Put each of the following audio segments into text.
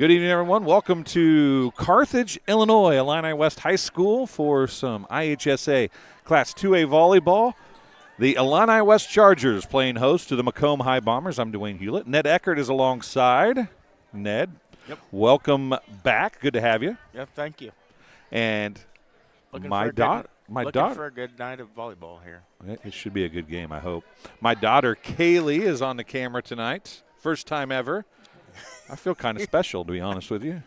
Good evening, everyone. Welcome to Carthage, Illinois, Illini West High School for some IHSA Class 2A volleyball. The Illini West Chargers playing host to the Macomb High Bombers. I'm Dwayne Hulett. Ned Eckert is alongside. Ned, welcome back. Good to have you. Yep, thank you. And Looking my daughter. for a good night of volleyball here. It should be a good game, I hope. My daughter, Kaylee, is on the camera tonight. First time ever. I feel kind of special, to be honest with you.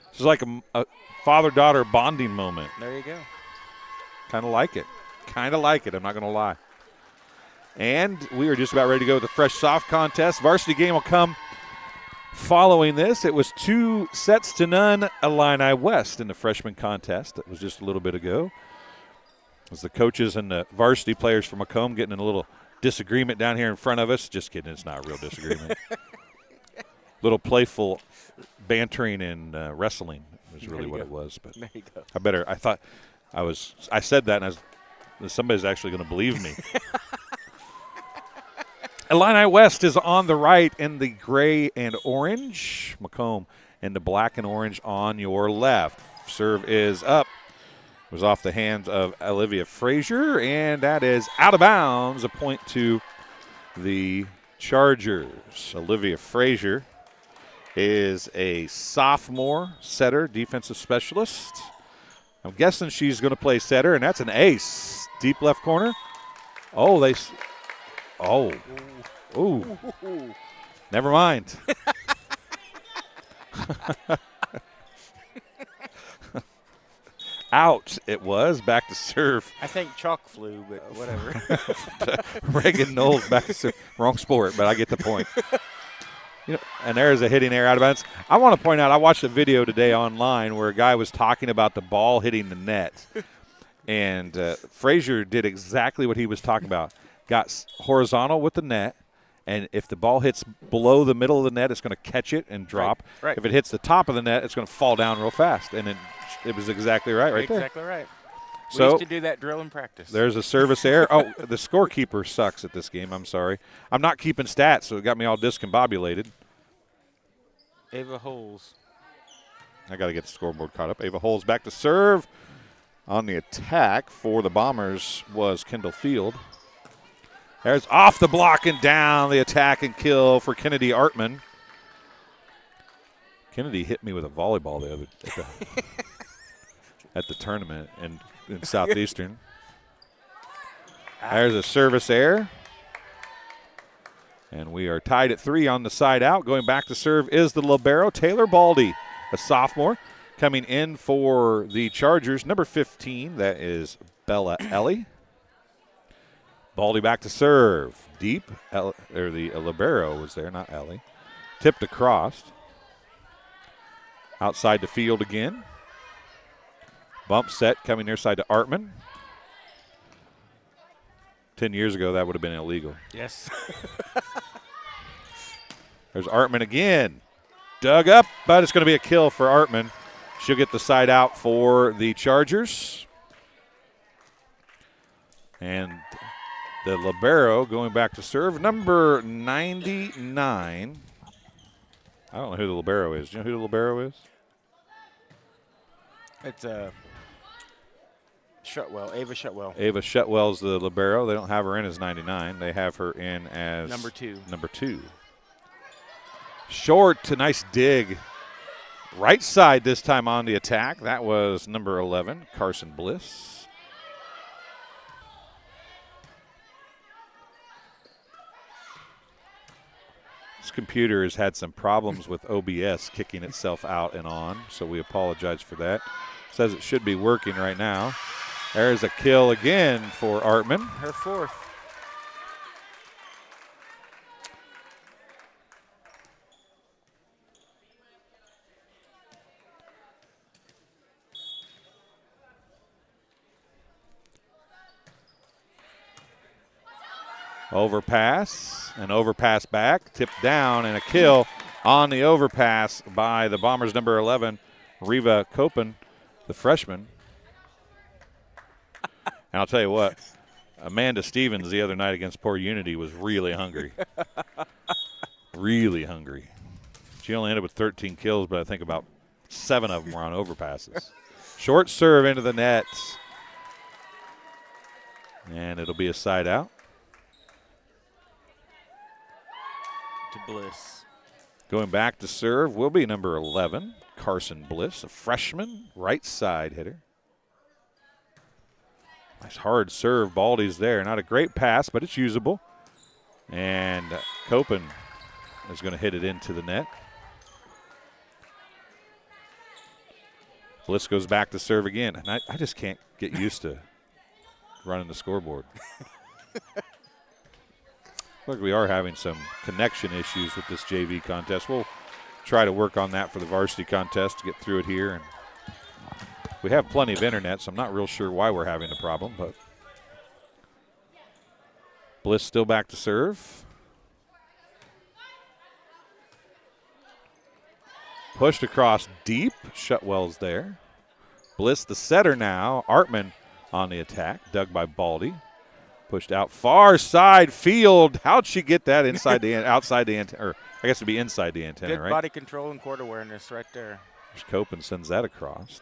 This is like a father-daughter bonding moment. There you go. Kind of like it. Kind of like it, I'm not going to lie. And we are just about ready to go with the Fresh Soft contest. Varsity game will come following this. It was 2-0 Illini West in the freshman contest. That was just a little bit ago. It was the coaches and the varsity players from Macomb getting in a little disagreement down here in front of us. Just kidding, it's not a real disagreement. Little playful bantering and wrestling was really what it was. But there you go. I said that and somebody's actually going to believe me. Illini West is on the right in the gray and orange. Macomb in the black and orange on your left. Serve is up. It was off the hands of Olivia Frazier, and that is out of bounds. A point to the Chargers. Olivia Frazier is a sophomore setter, defensive specialist. I'm guessing she's going to play setter, and that's an ace. Deep left corner. Ooh. Never mind. Out it was. Back to serve. I think chalk flew, but whatever. Reagan Knowles back to serve. Wrong sport, but I get the point. And there's a hitting error out of bounds. I want to point out, I watched a video today online where a guy was talking about the ball hitting the net. And Frazier did exactly what he was talking about. Got horizontal with the net, and if the ball hits below the middle of the net, it's going to catch it and drop. Right. If it hits the top of the net, it's going to fall down real fast. And it was exactly right there. Exactly right. So, we used to do that drill in practice. There's a service error. Oh, the scorekeeper sucks at this game. I'm sorry. I'm not keeping stats, so it got me all discombobulated. Ava Holes. I got to get the scoreboard caught up. Ava Holes back to serve. On the attack for the Bombers was Kendall Field. There's off the block and down the attack and kill for Kennedy Artman. Kennedy hit me with a volleyball the other day at the tournament in Southeastern. There's a service error. And we are tied at 3 on the side out. Going back to serve is the libero, Taylor Baldy, a sophomore, coming in for the Chargers. Number 15, that is Bella Ellie. Baldy back to serve. Deep, the libero was there, not Ellie. Tipped across. Outside the field again. Bump set coming near side to Artman. 10 years ago, that would have been illegal. Yes. There's Artman again. Dug up, but it's going to be a kill for Artman. She'll get the side out for the Chargers. And the libero going back to serve. Number 99. I don't know who the libero is. Do you know who the libero is? It's Shutwell, Ava Shutwell. Ava Shutwell's the libero. They don't have her in as 99. They have her in as number 2. Number 2. Short, a nice dig. Right side this time on the attack. That was number 11, Carson Bliss. This computer has had some problems with OBS kicking itself out and on, so we apologize for that. Says it should be working right now. There's a kill again for Artman. Her 4th. Overpass, an overpass back, tipped down, and a kill on the overpass by the Bombers' number 11, Reva Copen, the freshman. And I'll tell you what, Amanda Stevens the other night against Poor Unity was really hungry. Really hungry. She only ended with 13 kills, but I think about 7 of them were on overpasses. Short serve into the net. And it'll be a side out. To Bliss. Going back to serve will be number 11, Carson Bliss, a freshman, right side hitter. Nice hard serve. Baldy's there. Not a great pass, but it's usable. And Copen is going to hit it into the net. Bliss goes back to serve again. And I just can't get used to running the scoreboard. Look, we are having some connection issues with this JV contest. We'll try to work on that for the varsity contest to get through it here. And we have plenty of internet, so I'm not real sure why we're having a problem. But Bliss still back to serve. Pushed across deep. Shutwell's there. Bliss the setter now. Artman on the attack. Dug by Baldy. Pushed out far side field. How'd she get that inside the outside the antenna? Or I guess it'd be inside the antenna, Good right? body control and court awareness right there. Copen sends that across.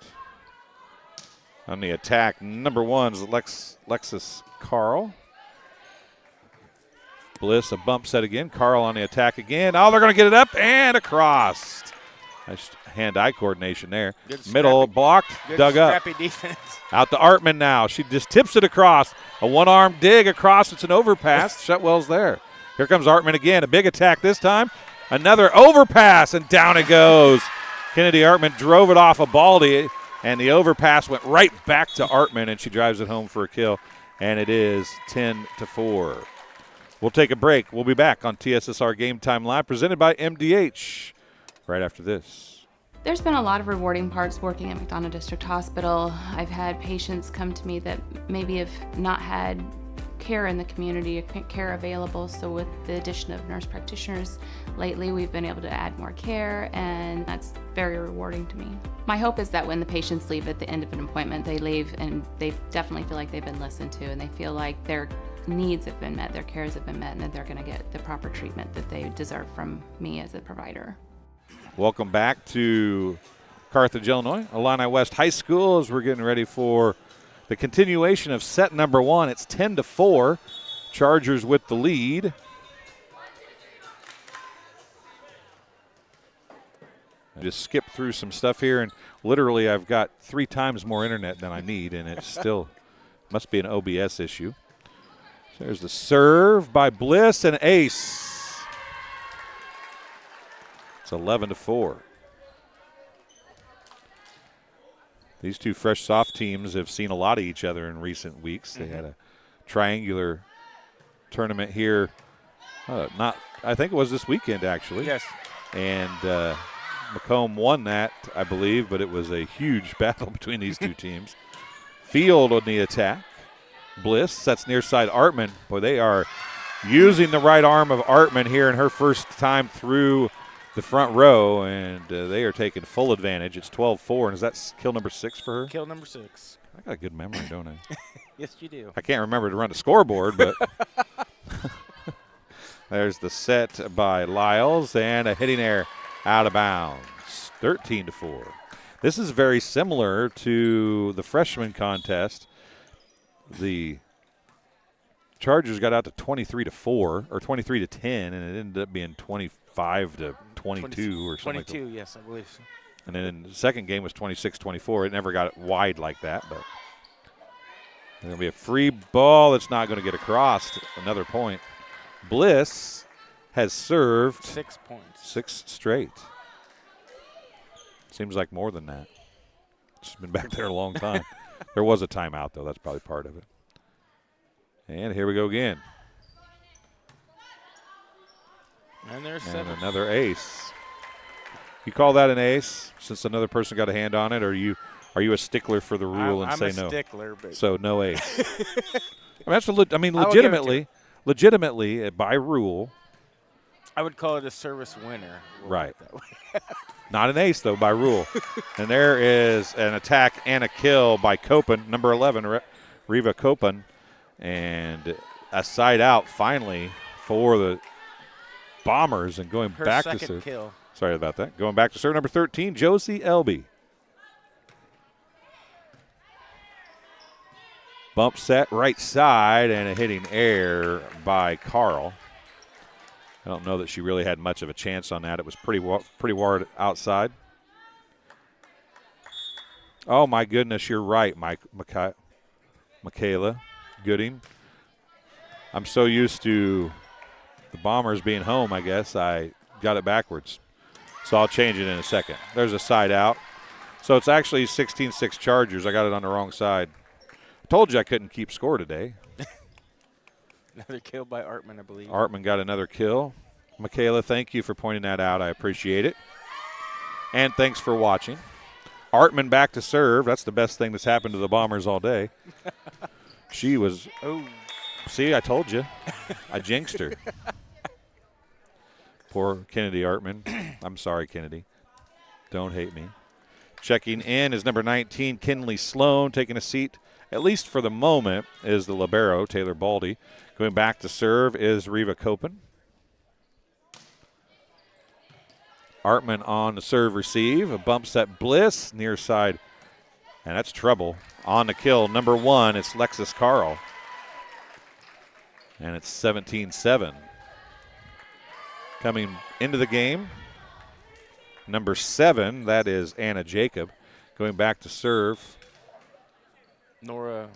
On the attack, number 1's Lexus Carl. Bliss a bump set again. Carl on the attack again. Oh, they're going to get it up and across. Nice hand-eye coordination there. Middle blocked, dug up. Scrappy defense. Out to Artman now. She just tips it across. A one-arm dig across. It's an overpass. Shutwell's there. Here comes Artman again. A big attack this time. Another overpass, and down it goes. Kennedy Artman drove it off of Baldy, and the overpass went right back to Artman, and she drives it home for a kill, and it is 10-4. We'll take a break. We'll be back on TSSR Game Time Live, presented by MDH, right after this. There's been a lot of rewarding parts working at McDonough District Hospital. I've had patients come to me that maybe have not had care in the community, care available. So with the addition of nurse practitioners lately, we've been able to add more care, and that's very rewarding to me. My hope is that when the patients leave at the end of an appointment, they leave and they definitely feel like they've been listened to, and they feel like their needs have been met, their cares have been met, and that they're going to get the proper treatment that they deserve from me as a provider. Welcome back to Carthage, Illinois, Illini West High School, as we're getting ready for the continuation of set number 1. It's 10-4. Chargers with the lead. I just skipped through some stuff here, and literally I've got 3 times more internet than I need, and it still must be an OBS issue. So there's the serve by Bliss, and ace. It's 11-4. These two fresh soft teams have seen a lot of each other in recent weeks. They had a triangular tournament here. I think it was this weekend, actually. Yes. And Macomb won that, I believe, but it was a huge battle between these two teams. Field on the attack. Bliss, that's near side Artman. Boy, they are using the right arm of Artman here in her first time through the front row, and they are taking full advantage. It's 12-4, and is that kill number 6 for her? Kill number 6. I got a good memory, don't I? Yes, you do. I can't remember to run the scoreboard, but there's the set by Lyles, and a hitting error out of bounds. 13-4. This is very similar to the freshman contest. The Chargers got out to 23-4 or 23-10, and it ended up being 25-22 or something. 22, yes, I believe so. And then the second game was 26-24. It never got wide like that, but there's going to be a free ball that's not going to get across. Another point. Bliss has served 6 points. 6 straight. Seems like more than that. She's been back there a long time. There was a timeout, though. That's probably part of it. And here we go again. And there's And 7. another ace. You call that an ace since another person got a hand on it, or are you a stickler for the rule and say no? I'm a stickler, but So no ace. legitimately, by rule. I would call it a service winner. We'll Right. put it that way. Not an ace, though, by rule. And there is an attack and a kill by Copen, number 11, Riva Copen. And a side out finally for the Bombers, and going Her back to second serve. kill. Sorry about that. Going back to serve number 13, Josie Elby. Bump set right side and a hitting error by Carl. I don't know that she really had much of a chance on that. It was pretty wide outside. Oh, my goodness, you're right, Michaela Gooding. I'm so used to the Bombers being home, I guess. I got it backwards. So I'll change it in a second. There's a side out. So it's actually 16-6 Chargers. I got it on the wrong side. I told you I couldn't keep score today. Another kill by Artman, I believe. Artman got another kill. Michaela, thank you for pointing that out. I appreciate it. And thanks for watching. Artman back to serve. That's the best thing that's happened to the Bombers all day. She was – oh. See, I told you. I jinxed her. Poor Kennedy Artman. I'm sorry, Kennedy. Don't hate me. Checking in is number 19, Kinley Sloan, taking a seat, at least for the moment, is the libero, Taylor Baldy. Going back to serve is Reva Copen. Artman on the serve receive. A bump set Bliss, near side. And that's trouble. On the kill, number 1, it's Lexus Carl. And it's 17-7. Coming into the game, number 7, that is Anna Jacob. Going back to serve. Nora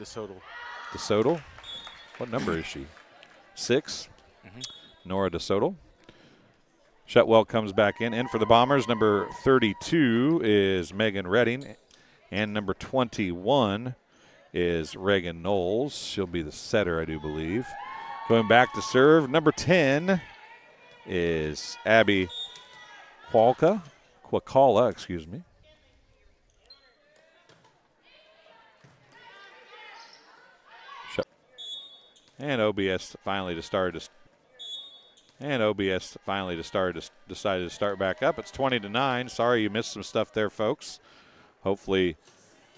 DeSoto. DeSoto? What number is she? 6. Nora DeSoto. Shutwell comes back in. In for the Bombers, number 32 is Megan Redding. And number 21 is Reagan Knowles. She'll be the setter, I do believe. Going back to serve, number 10 is Abby Quacala, excuse me. And OBS finally decided to start back up. It's 20-9. Sorry you missed some stuff there, folks. Hopefully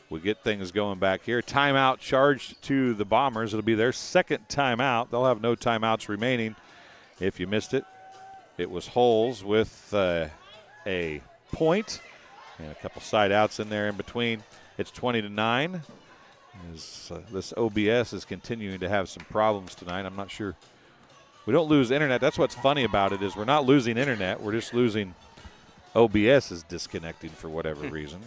we get things going back here. Timeout charged to the Bombers. It'll be their second timeout. They'll have no timeouts remaining. If you missed it, it was Holes with a point and a couple side outs in there in between. It's 20-9. This OBS is continuing to have some problems tonight. I'm not sure. We don't lose internet. That's what's funny about it is we're not losing internet. We're just losing OBS is disconnecting for whatever reason.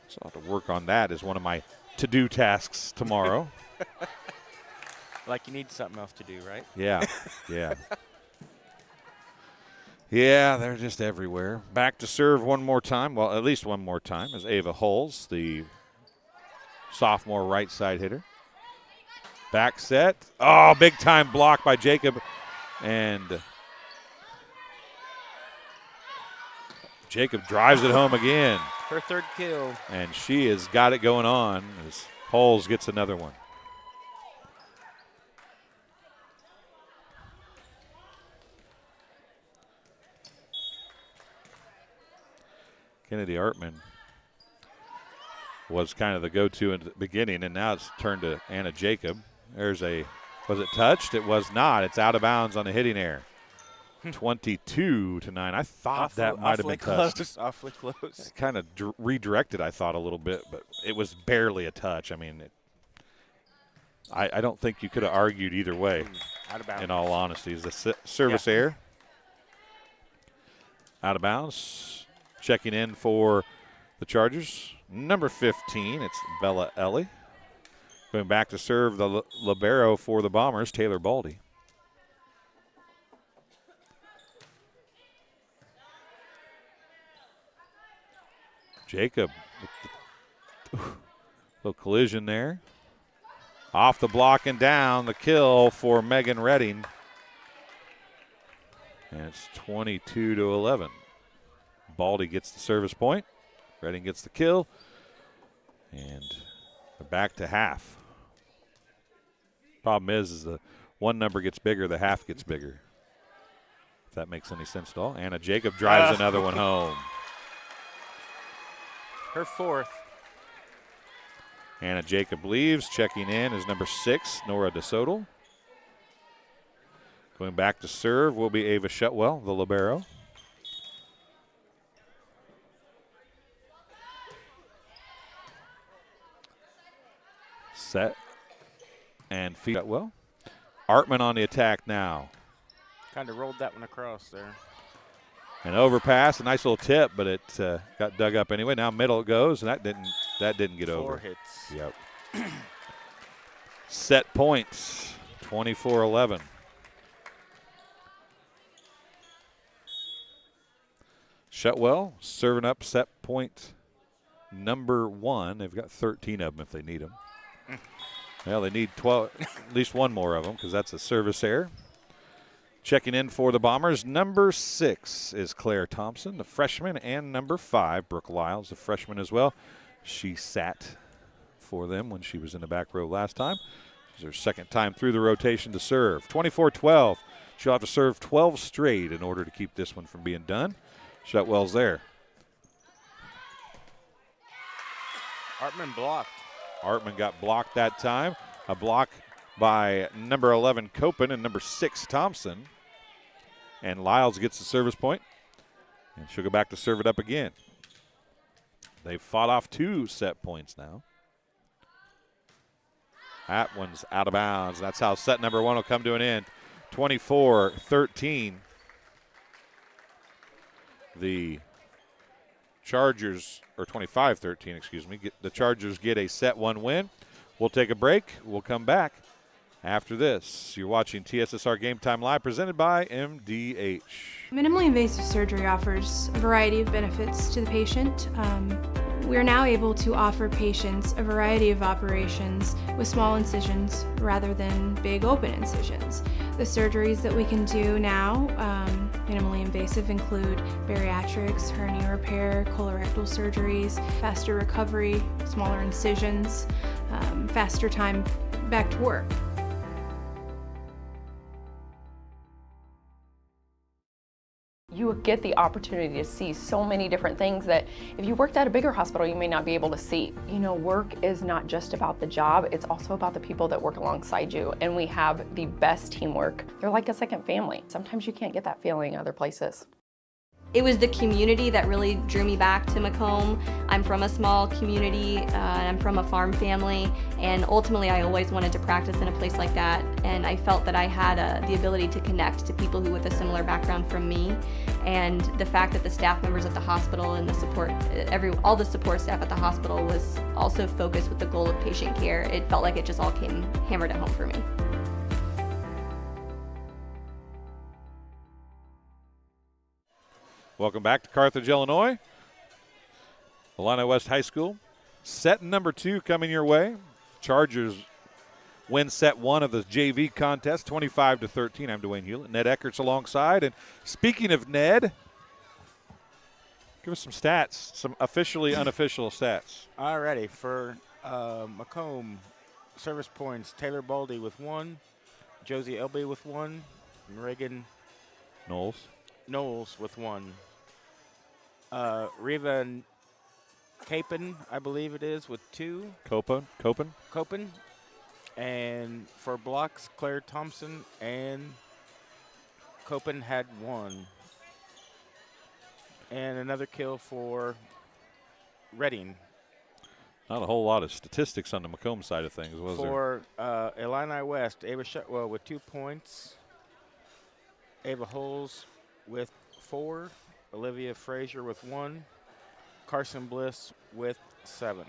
So I'll have to work on that as one of my to-do tasks tomorrow. Like you need something else to do, right? Yeah, yeah. Yeah, they're just everywhere. Back to serve one more time. Well, at least one more time is Ava Hulls, the sophomore right side hitter. Back set. Oh, big time block by Jacob. And Jacob drives it home again. Her third kill. And she has got it going on as Hulls gets another one. Kennedy Artman was kind of the go-to in the beginning, and now it's turned to Anna Jacob. There's was it touched? It was not. It's out of bounds on the hitting error. 22-9. I thought that might have been touched. Awfully close. Kind of redirected, I thought, a little bit, but it was barely a touch. I mean, I don't think you could have argued either way. Out of bounds. In all honesty, is the service error. Out of bounds. Checking in for the Chargers, number 15, it's Bella Ellie. Going back to serve the libero for the Bombers, Taylor Baldy. Jacob, little collision there. Off the block and down, the kill for Megan Redding. And it's 22-11. Baldy gets the service point. Redding gets the kill. And they're back to half. Problem is the one number gets bigger, the half gets bigger. If that makes any sense at all. Anna Jacob drives another one home. Her fourth. Anna Jacob leaves. Checking in is number 6, Nora DeSoto. Going back to serve will be Ava Shutwell, the libero. Set and feed Shutwell. Artman on the attack now. Kind of rolled that one across there. An overpass, a nice little tip, but it got dug up anyway. Now middle it goes, and that didn't get over. 4 hits. Yep. Set points, 24-11. Shutwell serving up set point number 1. They've got 13 of them if they need them. Well, they need 12, at least one more of them because that's a service error. Checking in for the Bombers, number 6 is Claire Thompson, the freshman, and number 5, Brooke Lyles, the freshman as well. She sat for them when she was in the back row last time. It's her second time through the rotation to serve. 24-12. She'll have to serve 12 straight in order to keep this one from being done. Shutwell's there. Artman blocked. Artman got blocked that time. A block by number 11, Copen, and number 6, Thompson. And Lyles gets the service point, and she'll go back to serve it up again. They've fought off 2 set points now. That one's out of bounds. That's how set number 1 will come to an end. 24-13. The Chargers, or 25-13, excuse me. The Chargers get a set 1 win. We'll take a break. We'll come back after this. You're watching TSSR Game Time Live, presented by MDH. Minimally invasive surgery offers a variety of benefits to the patient. We are now able to offer patients a variety of operations with small incisions rather than big open incisions. The surgeries that we can do now, minimally invasive, include bariatrics, hernia repair, colorectal surgeries, faster recovery, smaller incisions, faster time back to work. You get the opportunity to see so many different things that if you worked at a bigger hospital, you may not be able to see. You know, work is not just about the job, it's also about the people that work alongside you. And we have the best teamwork. They're like a second family. Sometimes you can't get that feeling other places. It was the community that really drew me back to Macomb. I'm from a small community, and I'm from a farm family, and ultimately I always wanted to practice in a place like that, and I felt that I had the ability to connect to people who with a similar background from me, and the fact that the staff members at the hospital and the support, all the support staff at the hospital was also focused with the goal of patient care. It felt like it just all came hammered at home for me. Welcome back to Carthage, Illinois. Illini West High School. Set number 2 coming your way. Chargers win set 1 of the JV contest, 25-13. I'm Dwayne Hulett. Ned Eckert's alongside. And speaking of Ned, give us some stats, some officially unofficial stats. Alrighty, for Macomb, service points, Taylor Baldy with 1, Josie Elby with 1, and Reagan Knowles with 1. Reva Capen, I believe it is, with 2. Copen. And for blocks, Claire Thompson and Copen had 1. And another kill for Reading. Not a whole lot of statistics on the Macomb side of things, was there? For Illini West, Ava Shutwell with 2 points. Ava Holes with 4. Olivia Frazier with 1. Carson Bliss with 7.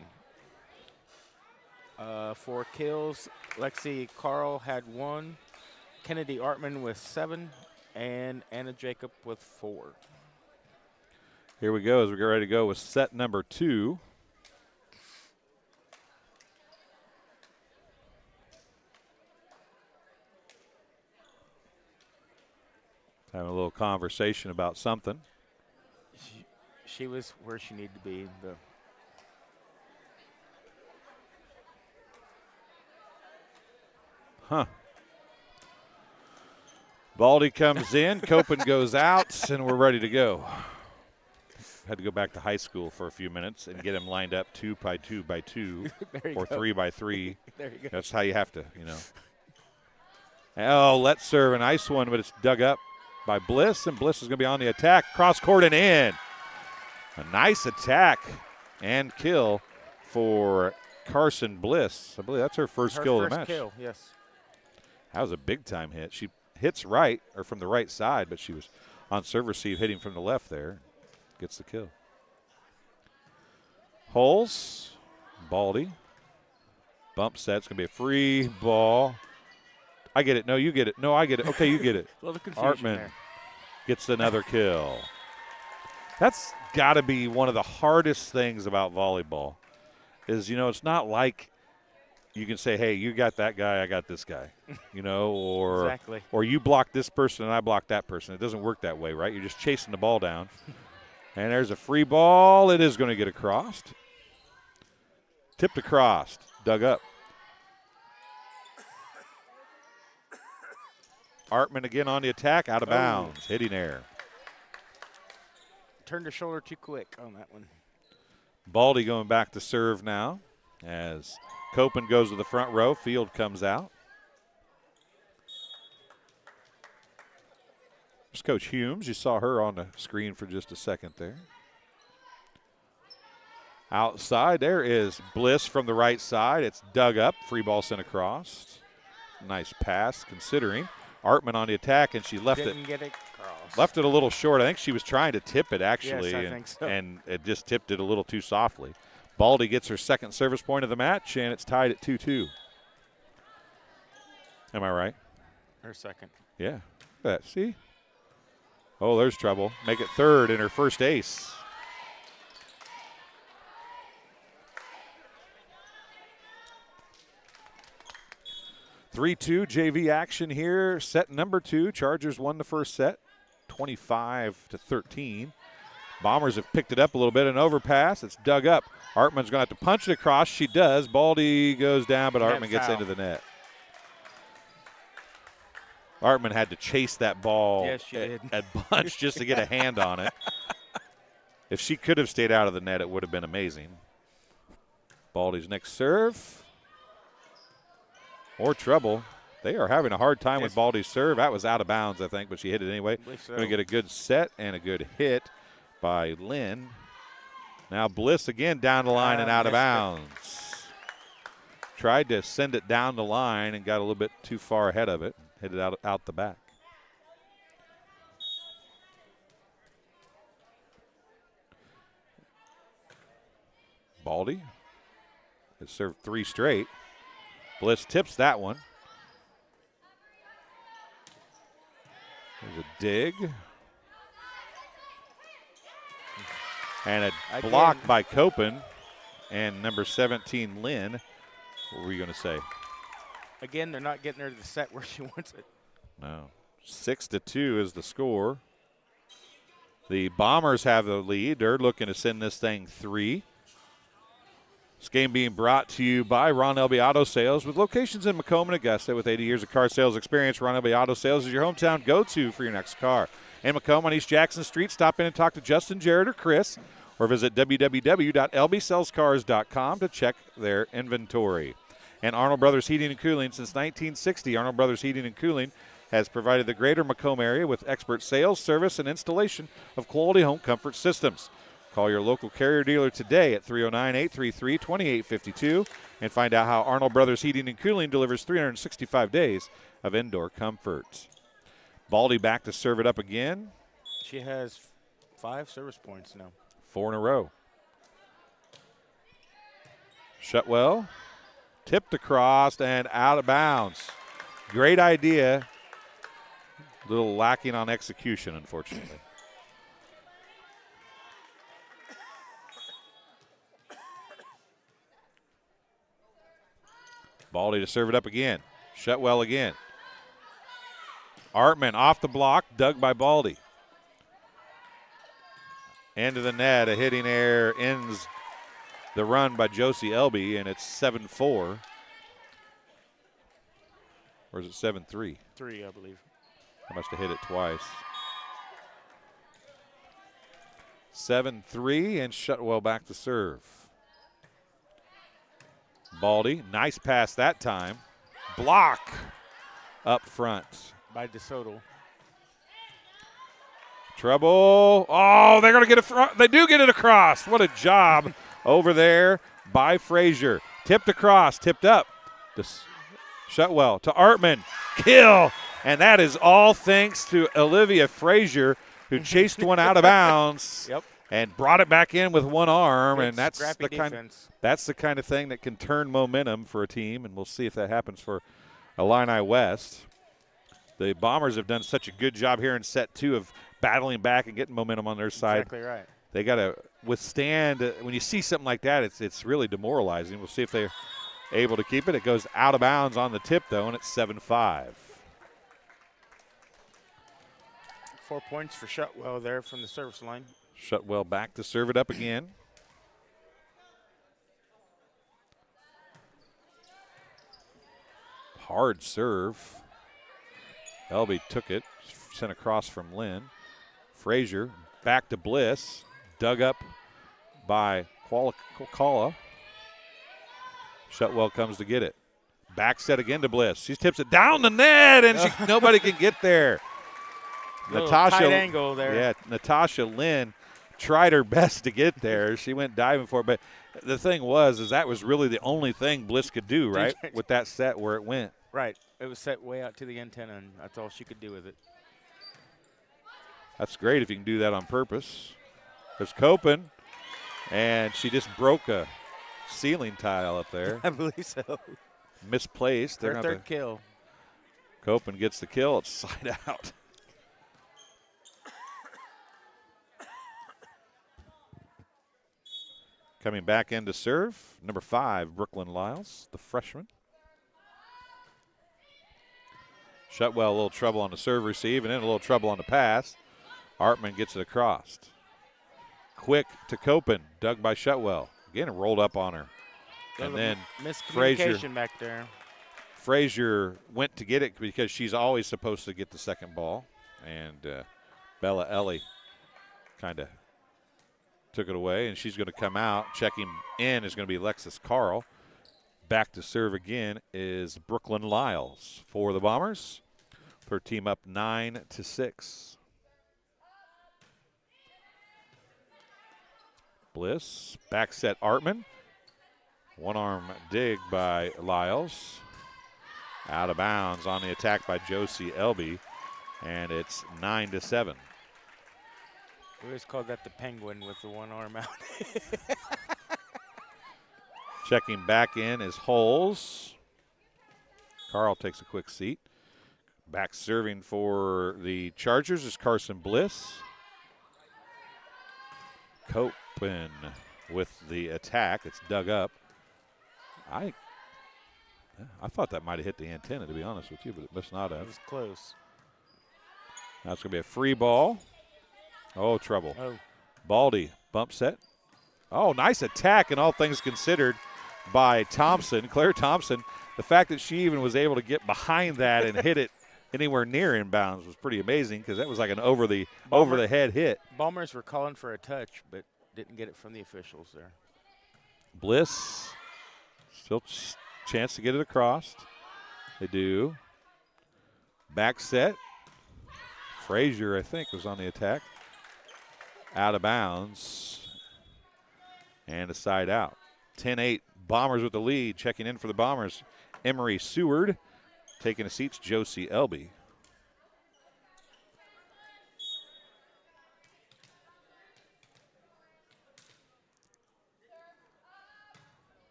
For kills, Lexi Carl had 1. Kennedy Artman with 7. And Anna Jacob with 4. Here we go as we get ready to go with set number 2. Having a little conversation about something. She was where she needed to be. Baldy comes in, Copen goes out, and we're ready to go. Had to go back to high school for a few minutes and get him lined up 2 by 2 by 2 or 3 by 3. There you go. That's how you have to, Oh, let's serve a nice one, but it's dug up by Bliss, and Bliss is going to be on the attack. Cross court and in. A nice attack and kill for Carson Bliss. I believe that's her first kill of the match. Kill, yes. That was a big-time hit. She hits right, or from the right side, but she was on serve receive hitting from the left there. Gets the kill. Holes, Baldy. Bump set. It's going to be a free ball. I get it. No, you get it. No, I get it. Okay, you get it. A little confusion Artman there. gets another kill. That's got to be one of the hardest things about volleyball is, it's not like you can say, hey, you got that guy, I got this guy, or Exactly. or you block this person and I block that person. It doesn't work that way, right? You're just chasing the ball down. And there's a free ball. It is going to get across. Tipped across. Dug up. Artman again on the attack. Out of bounds. Hitting air. Turned her shoulder too quick on that one. Baldy going back to serve now as Copen goes to the front row. Field comes out. There's Coach Humes. You saw her on the screen for just a second there. Outside, there is Bliss from the right side. It's dug up. Free ball sent across. Nice pass considering. Artman on the attack, and she left Didn't get it across. Left it a little short. I think she was trying to tip it, actually. Yes, I think so. And it just tipped it a little too softly. Baldy gets her second service point of the match, and it's tied at 2-2. Am I right? Her second. Yeah. Look at that. See? Oh, there's trouble. Make it third in her first ace. (3-2) JV action here. Set number 2. Chargers won the first set, 25-13. Bombers have picked it up a little bit. An overpass. It's dug up. Artman's going to have to punch it across. She does. Baldy goes down, but Artman gets into the net. Artman had to chase that ball at bunch just to get a hand on it. If she could have stayed out of the net, it would have been amazing. Baldy's next serve. More trouble. They are having a hard time with Baldy's serve. That was out of bounds, I think, but she hit it anyway. So. Going to get a good set and a good hit by Lynn. Now Bliss again down the line and out of bounds. Tried to send it down the line and got a little bit too far ahead of it. Hit it out the back. Baldy has served 3 straight. Bliss tips that one. There's a dig. And a block by Copen and number 17, Lynn. What were you going to say? Again, they're not getting her to the set where she wants it. No. 6-2 is the score. The Bombers have the lead. They're looking to send this thing 3. This game being brought to you by Ron Elby Auto Sales with locations in Macomb and Augusta. With 80 years of car sales experience, Ron Elby Auto Sales is your hometown go-to for your next car. In Macomb on East Jackson Street, stop in and talk to Justin, Jared, or Chris, or visit www.lbsellscars.com to check their inventory. And Arnold Brothers Heating and Cooling. Since 1960, Arnold Brothers Heating and Cooling has provided the greater Macomb area with expert sales, service, and installation of quality home comfort systems. Call your local Carrier dealer today at 309-833-2852 and find out how Arnold Brothers Heating and Cooling delivers 365 days of indoor comfort. Baldy back to serve it up again. She has 5 service points now. 4 in a row. Shutwell tipped across and out of bounds. Great idea. A little lacking on execution, unfortunately. Baldy to serve it up again. Shutwell again. Artman off the block, dug by Baldy. Into the net, a hitting error ends the run by Josie Elby, and it's 7-4. Or is it 7-3? 3, I believe. I must have hit it twice. 7-3, and Shutwell back to serve. Baldy, nice pass that time. Block up front. By DeSoto. Trouble. Oh, they're going to get it. They do get it across. What a job over there by Frazier. Tipped across, tipped up. Shutwell to Artman. Kill. And that is all thanks to Olivia Frazier, who chased one out of bounds. Yep. And brought it back in with one arm, Good and that's the kind of thing that can turn momentum for a team, and we'll see if that happens for Illini West. The Bombers have done such a good job here in set 2 of battling back and getting momentum on their side. Exactly right. They got to withstand. When you see something like that, it's really demoralizing. We'll see if they're able to keep it. It goes out of bounds on the tip, though, and it's 7-5. 4 points for Shutwell there from the service line. Shutwell back to serve it up again. Hard serve. Elby took it, sent across from Lynn. Frazier back to Bliss. Dug up by Kala. Shutwell comes to get it. Back set again to Bliss. She tips it down the net, and nobody can get there. Natasha, tight angle there. Yeah, Natasha Lynn tried her best to get there. She went diving for it, but the thing was that was really the only thing Bliss could do, right, with that set where it went. Right. It was set way out to the antenna, and that's all she could do with it. That's great if you can do that on purpose. There's Copen, and she just broke a ceiling tile up there. I believe so. Misplaced. Their third kill. Copen gets the kill. It's side out. Coming back in to serve, number 5, Brooklyn Lyles, the freshman. Shutwell a little trouble on the serve receive, and then a little trouble on the pass. Artman gets it across. Quick to Copen, dug by Shutwell. Again, rolled up on her. And then miscommunication back there. Frazier went to get it because she's always supposed to get the second ball. And Bella Ellie kind of took it away, and she's going to come out. Checking in is going to be Alexis Carl. Back to serve again is Brooklyn Lyles for the Bombers. Her team up 9-6. Bliss, back set Artman. One arm dig by Lyles. Out of bounds on the attack by Josie Elby, and it's 9-7. We always called that the penguin with the one arm out. Checking back in is Holes. Carl takes a quick seat. Back serving for the Chargers is Carson Bliss. Copen with the attack. It's dug up. I thought that might have hit the antenna, to be honest with you, but it must not have. It was close. Now it's going to be a free ball. Oh, trouble. Oh. Baldy, bump set. Oh, nice attack, and all things considered, by Thompson, Claire Thompson. The fact that she even was able to get behind that and hit it anywhere near inbounds was pretty amazing, because that was like an over the head hit. Bombers were calling for a touch, but didn't get it from the officials there. Bliss, still chance to get it across. They do. Back set. Frazier, I think, was on the attack. Out of bounds. And a side out. 10-8, Bombers with the lead. Checking in for the Bombers, Emery Seward. Taking a seat's Josie Elby.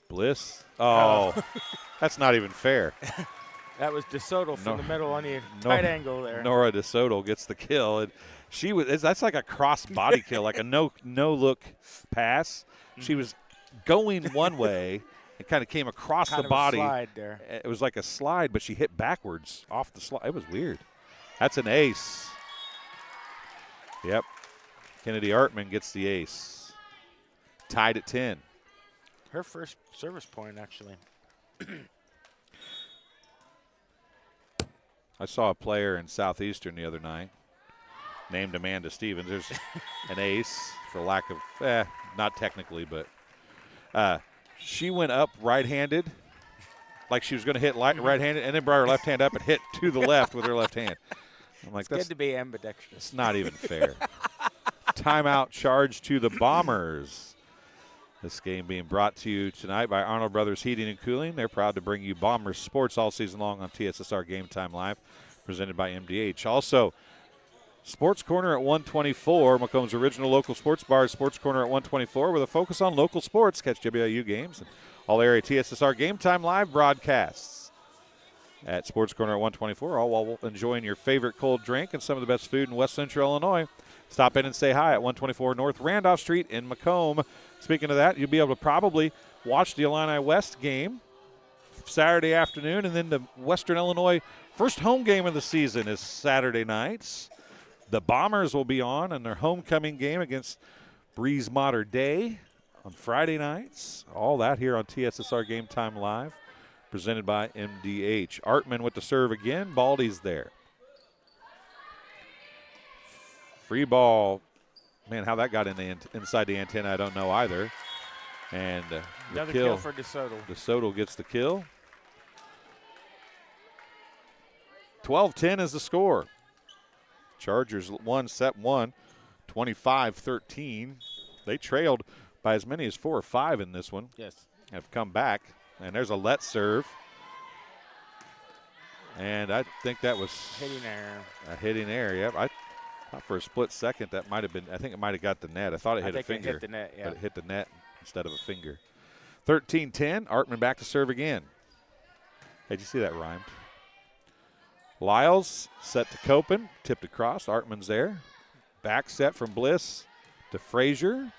Bliss. Oh, that's not even fair. That was DeSoto from the middle on the tight angle there. Nora DeSoto gets the kill. And that's like a cross body kill, like a no look pass. She was going one way and kind of came across the body. A slide there. It was like a slide, but she hit backwards off the slide. It was weird. That's an ace. Yep. Kennedy Artman gets the ace. Tied at 10. Her first service point, actually. I saw a player in Southeastern the other night named Amanda Stevens. There's an ace for lack of, not technically, but she went up right-handed like she was going to hit right-handed, and then brought her left hand up and hit to the left with her left hand. I'm like, It's good to be ambidextrous. It's not even fair. Timeout charge to the Bombers. This game being brought to you tonight by Arnold Brothers Heating and Cooling. They're proud to bring you Bombers sports all season long on TSSR Game Time Live, presented by MDH. Also, Sports Corner at 124, Macomb's original local sports bar, Sports Corner at 124, with a focus on local sports. Catch WIU games and all area TSSR Game Time Live broadcasts at Sports Corner at 124, all while enjoying your favorite cold drink and some of the best food in West Central Illinois. Stop in and say hi at 124 North Randolph Street in Macomb. Speaking of that, you'll be able to probably watch the Illini West game Saturday afternoon, and then the Western Illinois first home game of the season is Saturday nights. The Bombers will be on in their homecoming game against Breeze Mater Day on Friday nights. All that here on TSSR Game Time Live, presented by MDH. Artman with the serve again. Baldy's there. Free ball. Man, how that got inside the antenna, I don't know either. And Another kill for DeSoto. DeSoto gets the kill. 12-10 is the score. Chargers won set one, 25-13. They trailed by as many as 4 or 5 in this one. Yes. Have come back. And there's a let serve. And I think that was Hitting error. a hitting error. Yep. I thought for a split second that might have been, I think it might have got the net. I thought it hit a finger. It hit the net, yeah. But it hit the net instead of a finger. 13-10. Artman back to serve again. Hey, did you see that rhymed? Lyles set to Copen, tipped across. Artman's there. Back set from Bliss to Frazier.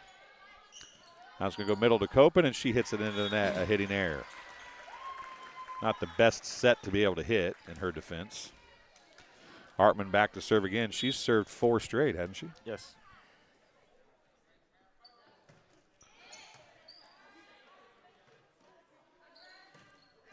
Now it's going to go middle to Copen, and she hits it into the net, a hitting error. Not the best set to be able to hit in her defense. Artman back to serve again. She's served 4 straight, hasn't she? Yes.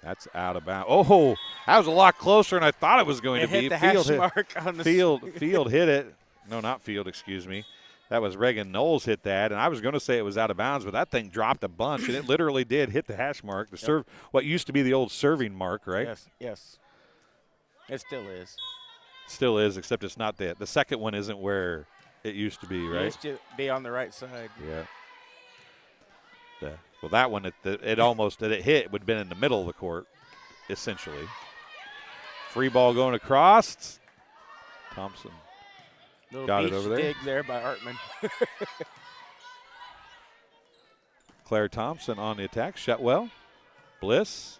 That's out of bounds. Oh, that was a lot closer than I thought it was going to be. Hit the hash mark on the Field hit it. No, not Field, excuse me. That was Reagan Knowles hit that, and I was going to say it was out of bounds, but that thing dropped a bunch, and it literally did hit the hash mark. The serve, what used to be the old serving mark, right? Yes, yes. It still is. Still is, except it's not that. The second one isn't where it used to be, right? It used to be on the right side. Yeah. Well, that one, it almost, that it hit, would have been in the middle of the court, essentially. Free ball going across. Thompson got it over there. Dig there by Artman. Claire Thompson on the attack. Shetwell. Bliss.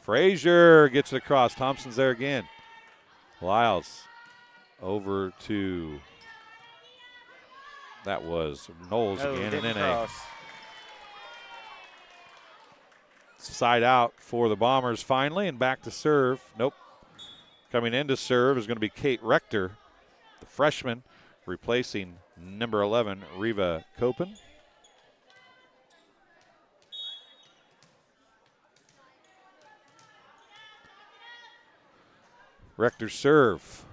Frazier gets it across. Thompson's there again. Lyles over to, that was Knowles again. And then a side out for the Bombers finally, and back to serve. Nope. Coming in to serve is going to be Kate Rector, the freshman, replacing number 11, Reva Copen. Rector serve.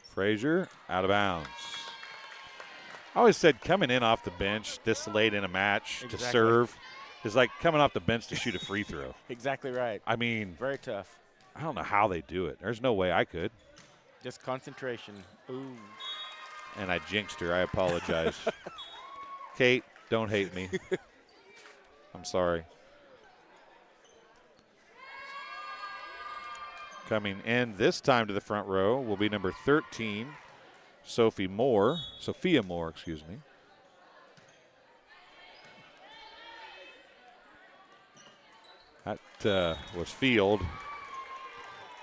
Frazier out of bounds. I always said coming in off the bench this late in a match to serve is like coming off the bench to shoot a free throw. Exactly right. I mean, very tough. I don't know how they do it. There's no way I could. Just concentration. Ooh. And I jinxed her. I apologize. Kate, don't hate me. I'm sorry. Coming in this time to the front row will be number 13, Sophia Moore, excuse me. That was Field.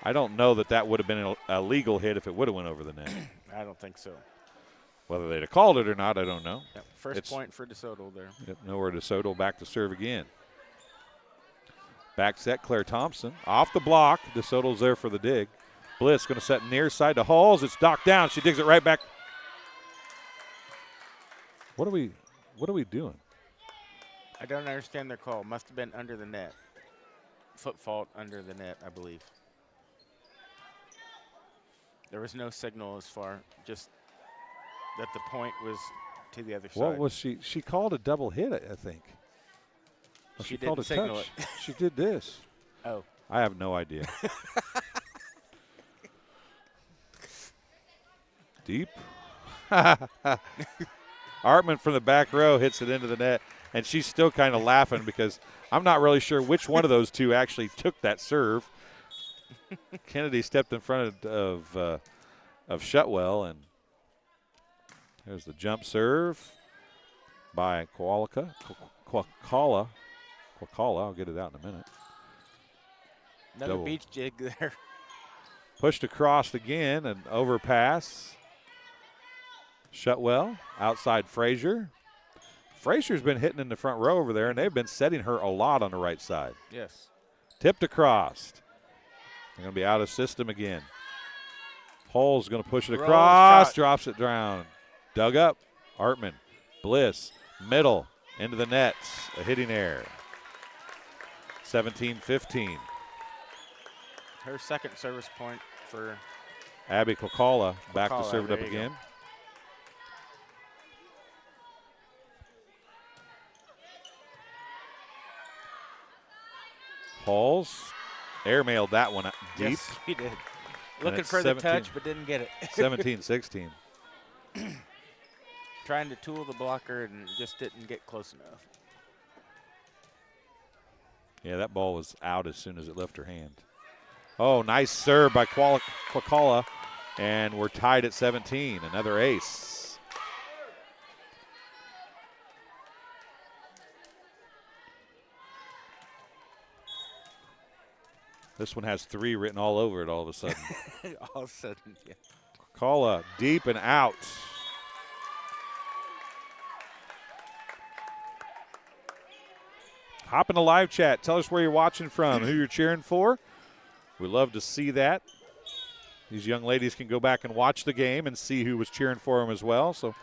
I don't know that would have been a legal hit if it would have went over the net. I don't think so. Whether they'd have called it or not, I don't know. Yep. First point for DeSoto there. Yep, nowhere DeSoto back to serve again. Back set, Claire Thompson. Off the block. DeSoto's there for the dig. Bliss going to set near side to Halls. It's knocked down. She digs it right back. What are we doing? I don't understand their call. Must have been under the net. Foot fault under the net, I believe. There was no signal as far, just that the point was to the other side. What was she? She called a double hit, I think. Well, She called didn't a signal touch. it. She did this. Oh. I have no idea. Deep. Artman from the back row hits it into the net, and she's still kind of laughing because I'm not really sure which one of those two actually took that serve. Kennedy stepped in front of Shutwell, and there's the jump serve by Quacala. I'll get it out in a minute. Another Double. beach jig there. Pushed across again, and overpass. Shutwell, outside Frazier. Frazier's been hitting in the front row over there, and they've been setting her a lot on the right side. Yes. Tipped across. They're going to be out of system again. Hull's going to push it across, drops it down. Dug up. Artman, Bliss, middle, into the nets. A hitting error. 17-15. Her second service point for Abby Quacala back to serve it up there you again. go. Hulls Airmailed that one deep. Yes, he did. Looking it's for the 17 touch, but didn't get it. 17-16. Trying to tool the blocker and just didn't get close enough. Yeah, that ball was out as soon as it left her hand. Oh, nice serve by Quacala, and we're tied at 17. Another ace. This one has 3 written all over it all of a sudden. All of a sudden, yeah. Quacala deep and out. Hop in the live chat. Tell us where you're watching from, who you're cheering for. We love to see that. These young ladies can go back and watch the game and see who was cheering for them as well. So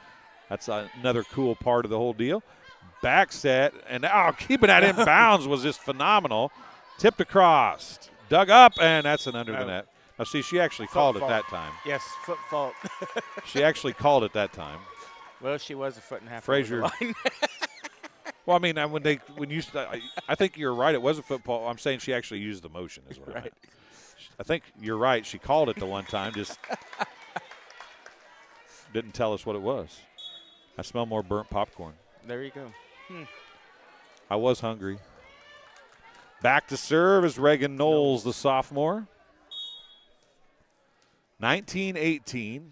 that's another cool part of the whole deal. Back set, and keeping that in bounds was just phenomenal. Tipped across, dug up, and that's an under the net. Now, see, she actually called it that time. Yes, foot fault. She actually called it that time. Well, she was a foot and a half Frazier. over the line. Well, I mean, I think you're right. It was a football. I'm saying she actually used the motion is what I meant. I think you're right. She called it the one time, just didn't tell us what it was. I smell more burnt popcorn. There you go. I was hungry. Back to serve is Reagan Knowles, the sophomore. 19-18.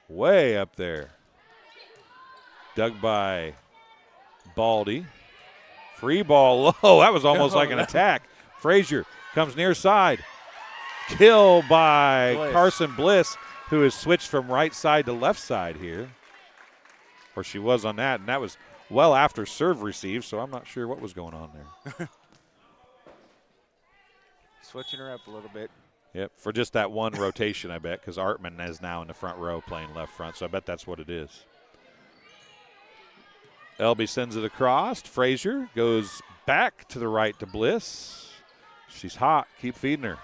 Way up there. Dug by Baldy. Free ball low. That was almost like an attack. Frazier comes near side. Kill by Bliss. Carson Bliss, who has switched from right side to left side here. Or she was on that, and that was well after serve received, so I'm not sure what was going on there. Switching her up a little bit. Yep, for just that one rotation, I bet, because Artman is now in the front row playing left front, so I bet that's what it is. Elby sends it across. Frazier goes back to the right to Bliss. She's hot. Keep feeding her.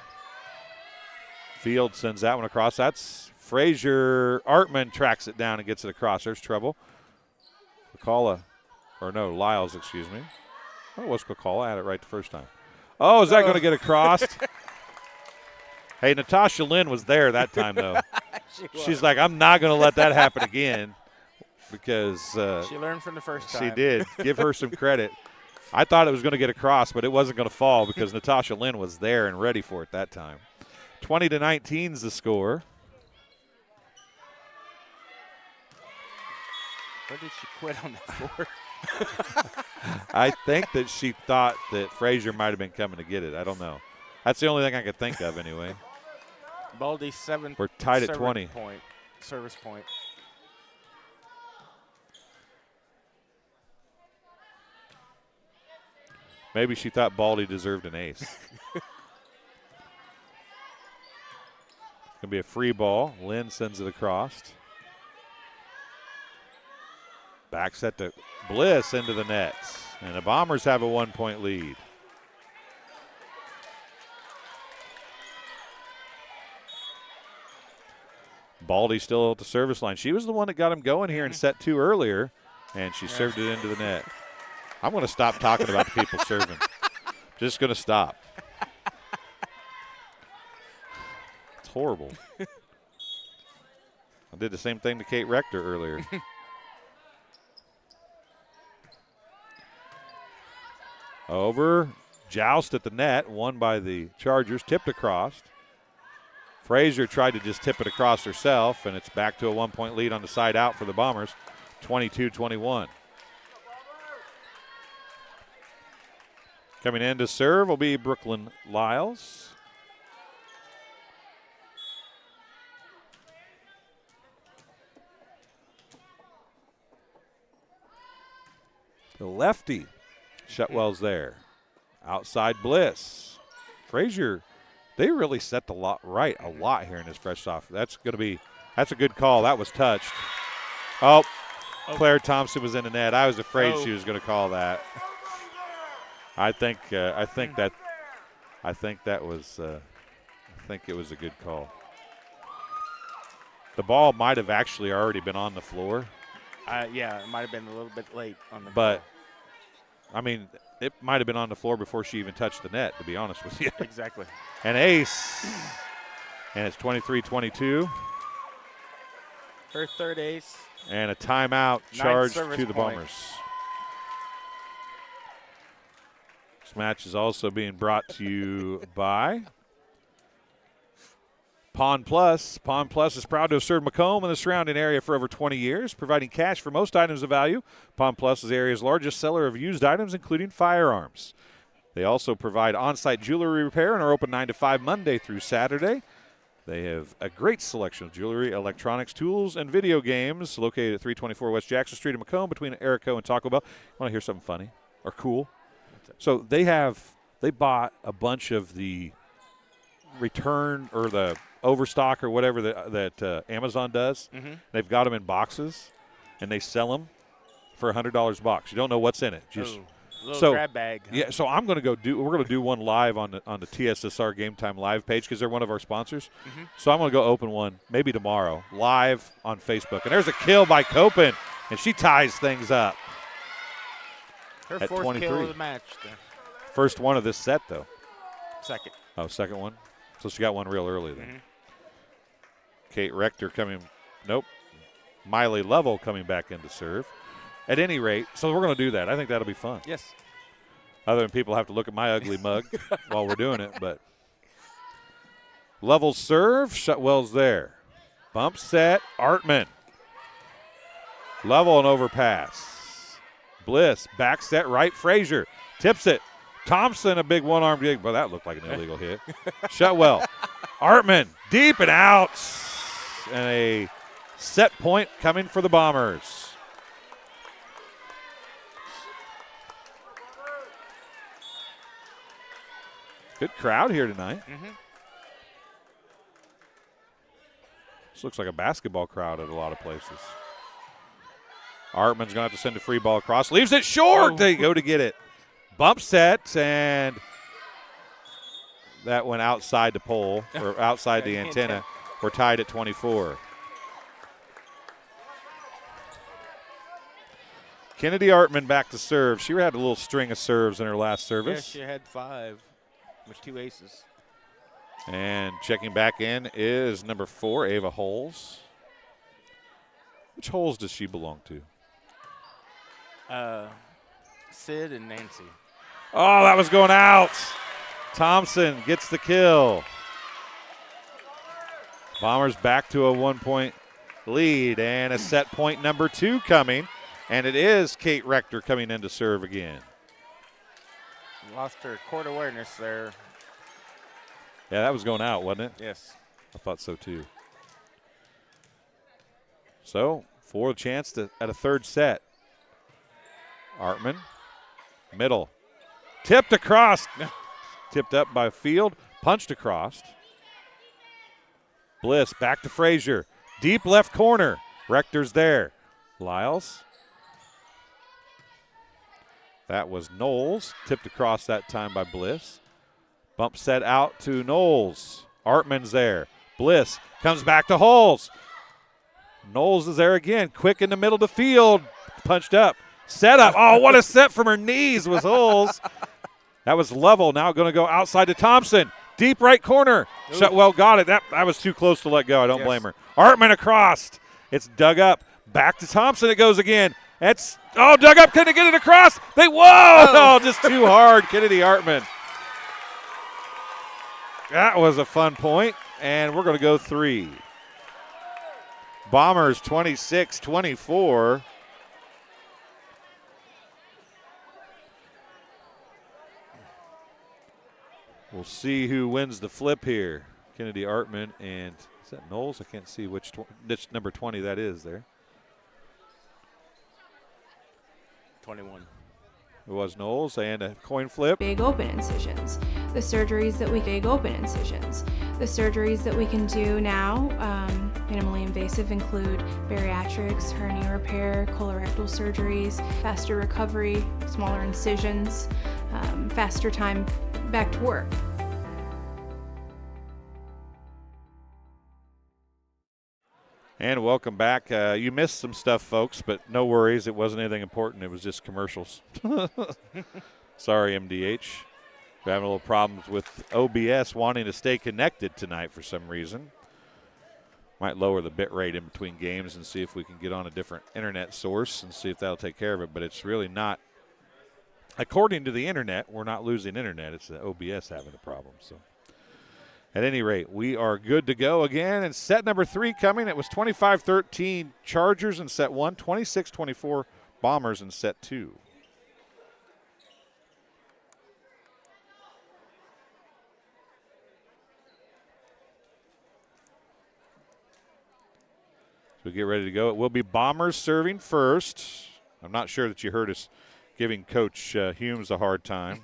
Field sends that one across. That's Frazier. Artman tracks it down and gets it across. There's trouble. Lyles, excuse me. Oh, it was Quacala. I had it right the first time. Oh, is that going to get across? Hey, Natasha Lynn was there that time, though. She's like, I'm not going to let that happen again because she learned from the first time. She did. Give her some credit. I thought it was going to get across, but it wasn't going to fall because Natasha Lynn was there and ready for it that time. 20-19 is the score. What did she quit on that for? I think that she thought that Frazier might have been coming to get it. I don't know. That's the only thing I could think of anyway. Baldy 7. We're tied at 20. Service point. Maybe she thought Baldy deserved an ace. It's going to be a free ball. Lynn sends it across. Back set to Bliss into the nets. And the Bombers have a 1-point lead. Baldy still at the service line. She was the one that got him going here in set 2 earlier, and she served it into the net. I'm going to stop talking about the people serving. Just going to stop. It's horrible. I did the same thing to Kate Rector earlier. Over. Joust at the net, won by the Chargers, tipped across. Frazier tried to just tip it across herself, and it's back to a 1-point lead on the side out for the Bombers, 22-21. Coming in to serve will be Brooklyn Lyles. The lefty, Shutwell's there. Outside Bliss. Frazier, they really set the lot right a lot here in this fresh off. That's a good call. That was touched. Oh, Claire Thompson was in the net. I was afraid she was going to call that. I think it was a good call. The ball might have actually already been on the floor. Yeah, it might have been a little bit late on the But, ball. I mean, it might have been on the floor before she even touched the net, to be honest with you. Exactly. An ace. And it's 23-22. Her third ace. And a timeout charged to the point. Bombers. This match is also being brought to you by Pond Plus. Pond Plus is proud to have served Macomb and the surrounding area for over 20 years, providing cash for most items of value. Pond Plus is the area's largest seller of used items, including firearms. They also provide on-site jewelry repair and are open 9 to 5 Monday through Saturday. They have a great selection of jewelry, electronics, tools, and video games located at 324 West Jackson Street in Macomb between Erico and Taco Bell. Want to hear something funny or cool? So they bought a bunch of the return or the overstock or whatever that Amazon does. Mm-hmm. They've got them in boxes, and they sell them for $100 a box. You don't know what's in it. Just little grab bag. Yeah, so we're going to do one live on the TSSR Game Time live page because they're one of our sponsors. Mm-hmm. So I'm going to go open one maybe tomorrow live on Facebook. And there's a kill by Copen, and she ties things up. Her at fourth 23. kill of the match. First one of this set, though. Second. Oh, second one? So she got one real early then. Mm-hmm. Kate Rector coming. Nope. Miley Lovell coming back in to serve. At any rate, so we're going to do that. I think that'll be fun. Yes. Other than people have to look at my ugly mug while we're doing it. But Lovell serve. Shutwell's there. Bump set. Artman. Lovell an overpass. Bliss. Back set right. Frazier. Tips it. Thompson a big one-arm dig. Well, that looked like an illegal hit. Shutwell. Artman. Deep and out. And a set point coming for the Bombers. Good crowd here tonight. Mm-hmm. This looks like a basketball crowd at a lot of places. Artman's going to have to send a free ball across. Leaves it short. They go to get it. Bump set, and that went outside the pole, or outside the antenna. We're tied at 24. Kennedy Artman back to serve. She had a little string of serves in her last service. Yes, she had 5 with 2 aces. And checking back in is number 4, Ava Holes. Which holes does she belong to? Sid and Nancy. Oh, that was going out. Thompson gets the kill. Bombers back to a 1-point lead and a set point number 2 coming. And it is Kate Rector coming in to serve again. Lost her court awareness there. Yeah, that was going out, wasn't it? Yes. I thought so too. So, for a chance at a third set. Artman, middle. Tipped across. Tipped up by Field. Punched across. Bliss back to Frazier. Deep left corner. Rector's there. Lyles. That was Knowles. Tipped across that time by Bliss. Bump set out to Knowles. Artman's there. Bliss comes back to Holes. Knowles is there again. Quick in the middle of the field. Punched up. Set up. Oh, what a set from her knees was Hulls. That was Level. Now going to go outside to Thompson. Deep right corner. Shutwell got it. That was too close to let go. I don't blame her. Artman across. It's dug up. Back to Thompson it goes again. That's dug up. Can they get it across? Just too hard. Kennedy Artman. That was a fun point, and we're going to go 3. Bombers 26-24. We'll see who wins the flip here. Kennedy Artman and is that Knowles? I can't see which number 20 that is there. 21. It was Knowles and a coin flip. Big open incisions. The surgeries that we can do now, minimally invasive, include bariatrics, hernia repair, colorectal surgeries, faster recovery, smaller incisions, faster time back to work. And welcome back. You missed some stuff, folks, but no worries. It wasn't anything important. It was just commercials. Sorry, MDH. We're having a little problems with OBS wanting to stay connected tonight for some reason. Might lower the bit rate in between games and see if we can get on a different internet source and see if that'll take care of it. But it's really not. According to the internet, we're not losing internet. It's the OBS having the problem. So. At any rate, we are good to go again. And set number 3 coming. It was 25-13 Chargers in set 1, 26-24 Bombers in set 2. So we get ready to go. It will be Bombers serving first. I'm not sure that you heard us giving Coach Humes a hard time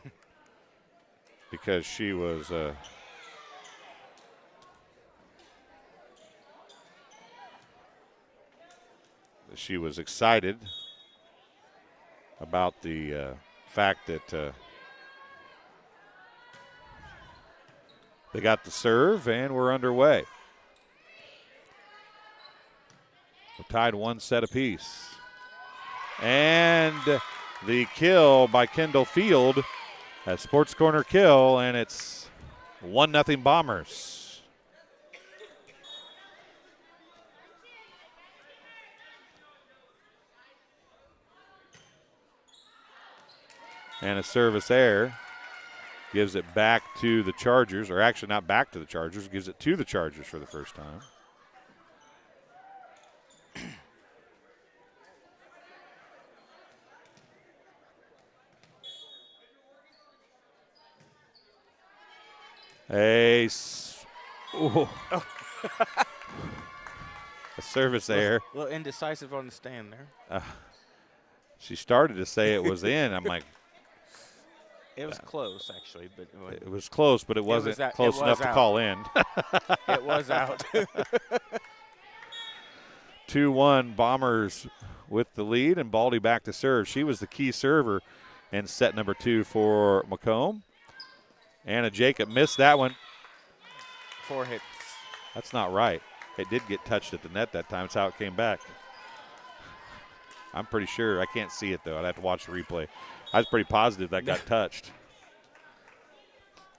because she was excited about the fact that they got the serve and we're underway. We're tied 1 set apiece. And the kill by Kendall Field, a Sports Corner kill, and it's 1-0 Bombers. And a service error gives it back to the Chargers, or actually not back to the Chargers, gives it to the Chargers for the first time. A service error. A little indecisive on the stand there. She started to say it was in. I'm like, it was close, actually, but it was close, but it wasn't close enough to call in. It was out. 2-1 Bombers with the lead, and Baldy back to serve. She was the key server in set number 2 for Macomb. Anna Jacob missed that one. 4 hits. That's not right. It did get touched at the net that time. That's how it came back. I'm pretty sure. I can't see it, though. I'd have to watch the replay. I was pretty positive that got touched.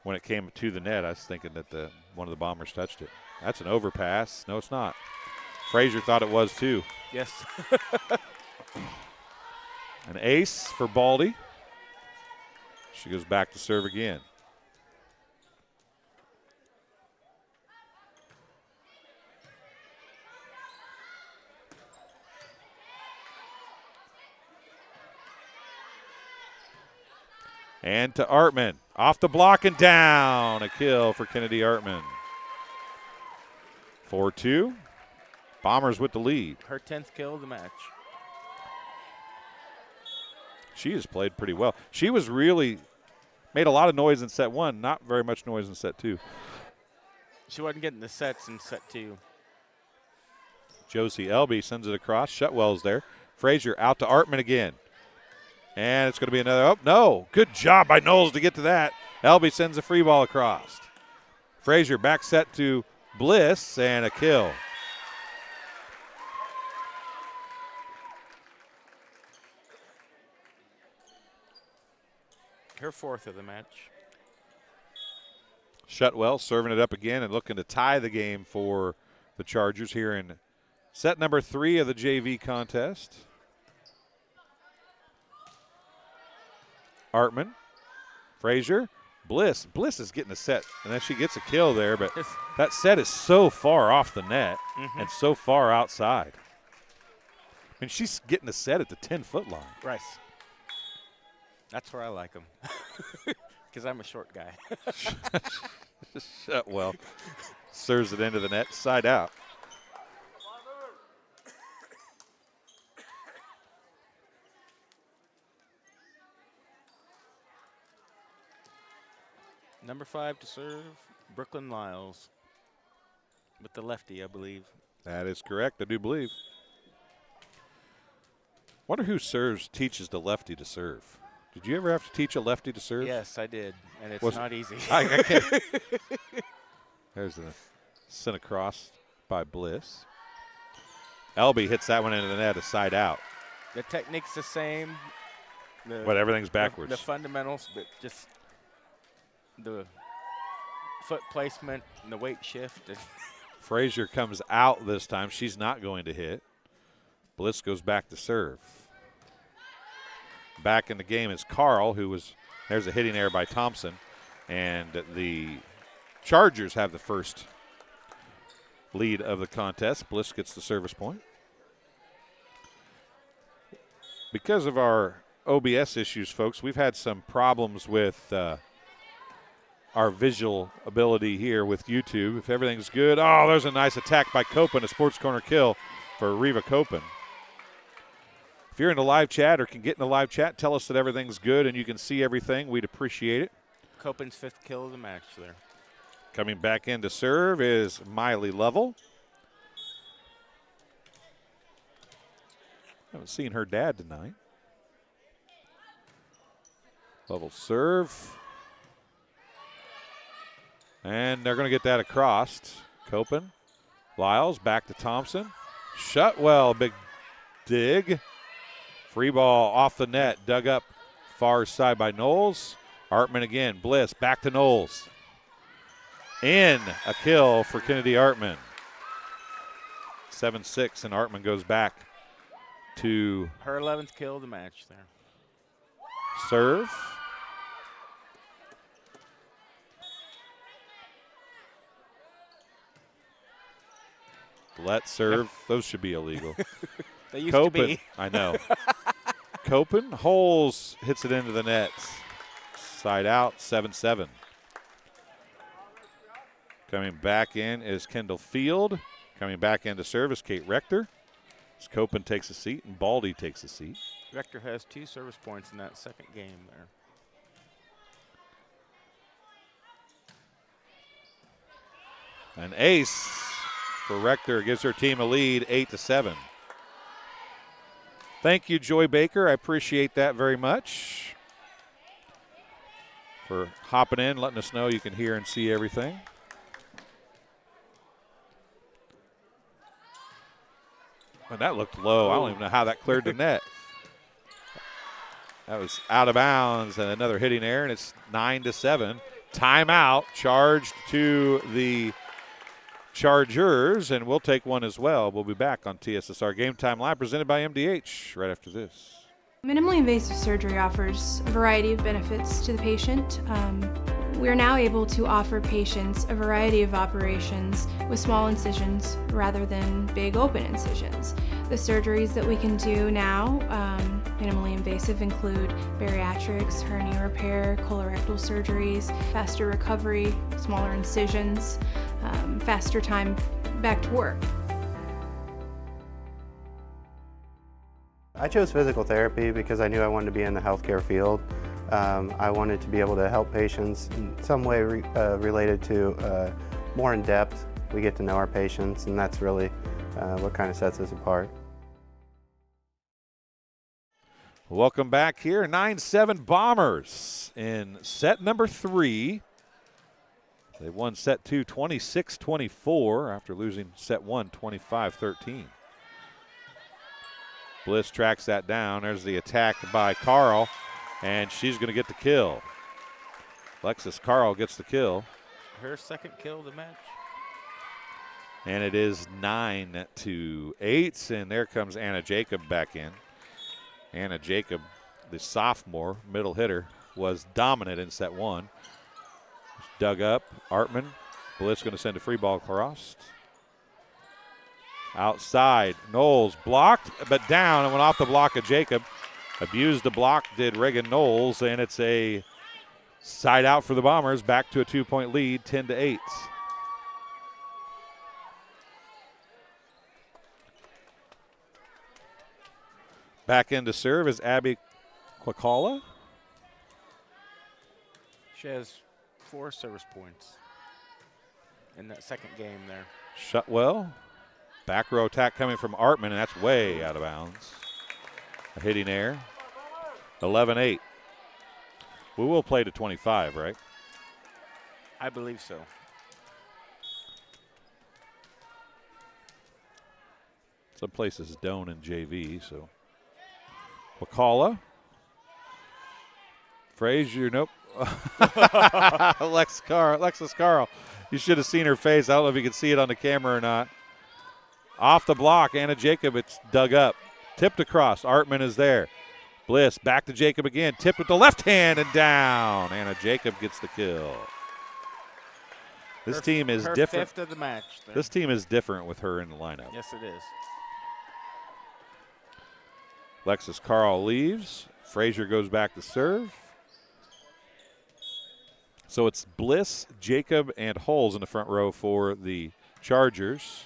When it came to the net, I was thinking that one of the Bombers touched it. That's an overpass. No, it's not. Frazier thought it was, too. Yes. An ace for Baldy. She goes back to serve again. And to Artman. Off the block and down. A kill for Kennedy Artman. 4-2. Bombers with the lead. Her 10th kill of the match. She has played pretty well. She was really made a lot of noise in set 1, not very much noise in set 2. She wasn't getting the sets in set 2. Josie Elby sends it across. Shutwell's there. Frazier out to Artman again. And it's going to be another. Oh, no. Good job by Knowles to get to that. Elby sends a free ball across. Frazier back set to Bliss and a kill. Her 4th of the match. Shutwell serving it up again and looking to tie the game for the Chargers here in set number 3 of the JV contest. Artman, Frazier, Bliss. Bliss is getting a set, and then she gets a kill there, but that set is so far off the net and so far outside. I mean, she's getting a set at the 10-foot line. Right. That's where I like them, because I'm a short guy. Shutwell serves it into the net, side out. Number 5 to serve, Brooklyn Lyles, with the lefty, I believe. That is correct, I do believe. Wonder who teaches the lefty to serve. Did you ever have to teach a lefty to serve? Yes, I did, and it's not easy. I can't. There's a sent across by Bliss. Elby hits that one into the net, a side out. The technique's the same. But everything's backwards. The fundamentals, but just the foot placement and the weight shift. Frazier comes out this time. She's not going to hit. Bliss goes back to serve. Back in the game is Carl, there's a hitting error by Thompson. And the Chargers have the first lead of the contest. Bliss gets the service point. Because of our OBS issues, folks, we've had some problems with our visual ability here with YouTube. If everything's good, there's a nice attack by Copen, a sports corner kill for Reva Copen. If you're in the live chat or can get in the live chat, tell us that everything's good and you can see everything. We'd appreciate it. Copen's 5th kill of the match there. Coming back in to serve is Miley Lovell. Haven't seen her dad tonight. Lovell serve. And they're going to get that across. Copen, Lyles, back to Thompson. Shutwell, big dig. Free ball off the net, dug up far side by Knowles. Artman again, Bliss, back to Knowles. In, a kill for Kennedy Artman. 7-6, and Artman goes back to her 11th kill of the match there. Serve. Let serve. Those should be illegal. They used to be. I know. Copen holes, hits it into the net. Side out, 7-7. Coming back in is Kendall Field. Coming back into service, Kate Rector. As Copen takes a seat and Baldy takes a seat. Rector has 2 service points in that second game there. An ace for Rector gives her team a lead, 8-7. Thank you, Joy Baker. I appreciate that very much for hopping in, letting us know you can hear and see everything. And that looked low. I don't even know how that cleared the net. That was out of bounds, and another hitting error, and it's 9-7. Timeout charged to the Chargers, and we'll take one as well. We'll be back on TSSR Game Time Live, presented by MDH, right after this. Minimally invasive surgery offers a variety of benefits to the patient. We are now able to offer patients a variety of operations with small incisions rather than big open incisions. The surgeries that we can do now, minimally invasive, include bariatrics, hernia repair, colorectal surgeries, faster recovery, smaller incisions, faster time back to work. I chose physical therapy because I knew I wanted to be in the healthcare field. I wanted to be able to help patients in some way related to more in depth. We get to know our patients, and that's really what kind of sets us apart. Welcome back here. 9-7 Bombers in set number 3. They won set 2 26-24 after losing set 1 25-13. Bliss tracks that down. There's the attack by Carl. And she's going to get the kill. Alexis Carl gets the kill. Her second kill of the match. And it is 9-8. And there comes Anna Jacob back in. Anna Jacob, the sophomore middle hitter, was dominant in set one. Dug up. Artman. Bliss going to send a free ball across. Outside. Knowles blocked, but down and went off the block of Jacob. Abused the block, did Reagan Knowles, and it's a side out for the Bombers. Back to a 2-point lead, 10-8. Back in to serve is Abby Quacala. She has 4 service points in that second game there. Shutwell. Back row attack coming from Artman, and that's way out of bounds. A hitting error. 11-8. We will play to 25, right? I believe so. Some places don't in JV, so. Wakala. Frazier, nope. Alexis Carl. You should have seen her face. I don't know if you can see it on the camera or not. Off the block, Anna Jacob, it's dug up. Tipped across, Artman is there. Bliss, back to Jacob again. Tipped with the left hand and down. Anna Jacob gets the kill. This team is different. Fifth of the match. This team is different with her in the lineup. Yes, it is. Alexis Carl leaves. Frazier goes back to serve. So it's Bliss, Jacob, and Holes in the front row for the Chargers.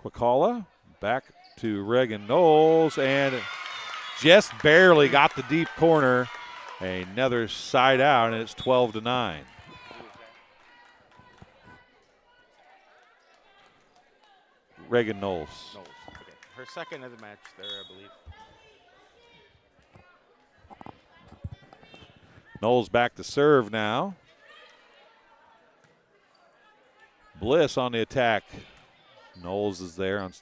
Quacala back to Reagan Knowles, and just barely got the deep corner. Another side out, and it's 12-9. Reagan Knowles. Okay. Her second of the match there, I believe. Knowles back to serve now. Bliss on the attack. Knowles is there on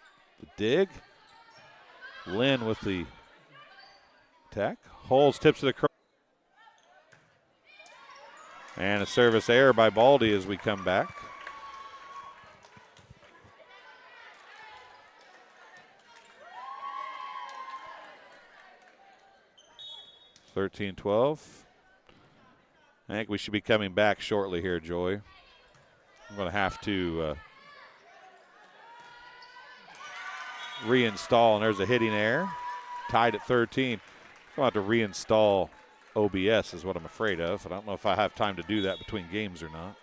the dig. Lynn with the attack. Holes tips it across. And a service error by Baldy as we come back. (13-12). I think we should be coming back shortly here, Joy. I'm going to have to reinstall, and there's a hitting error. Tied at 13. I'm going to have to reinstall OBS is what I'm afraid of. I don't know if I have time to do that between games or not.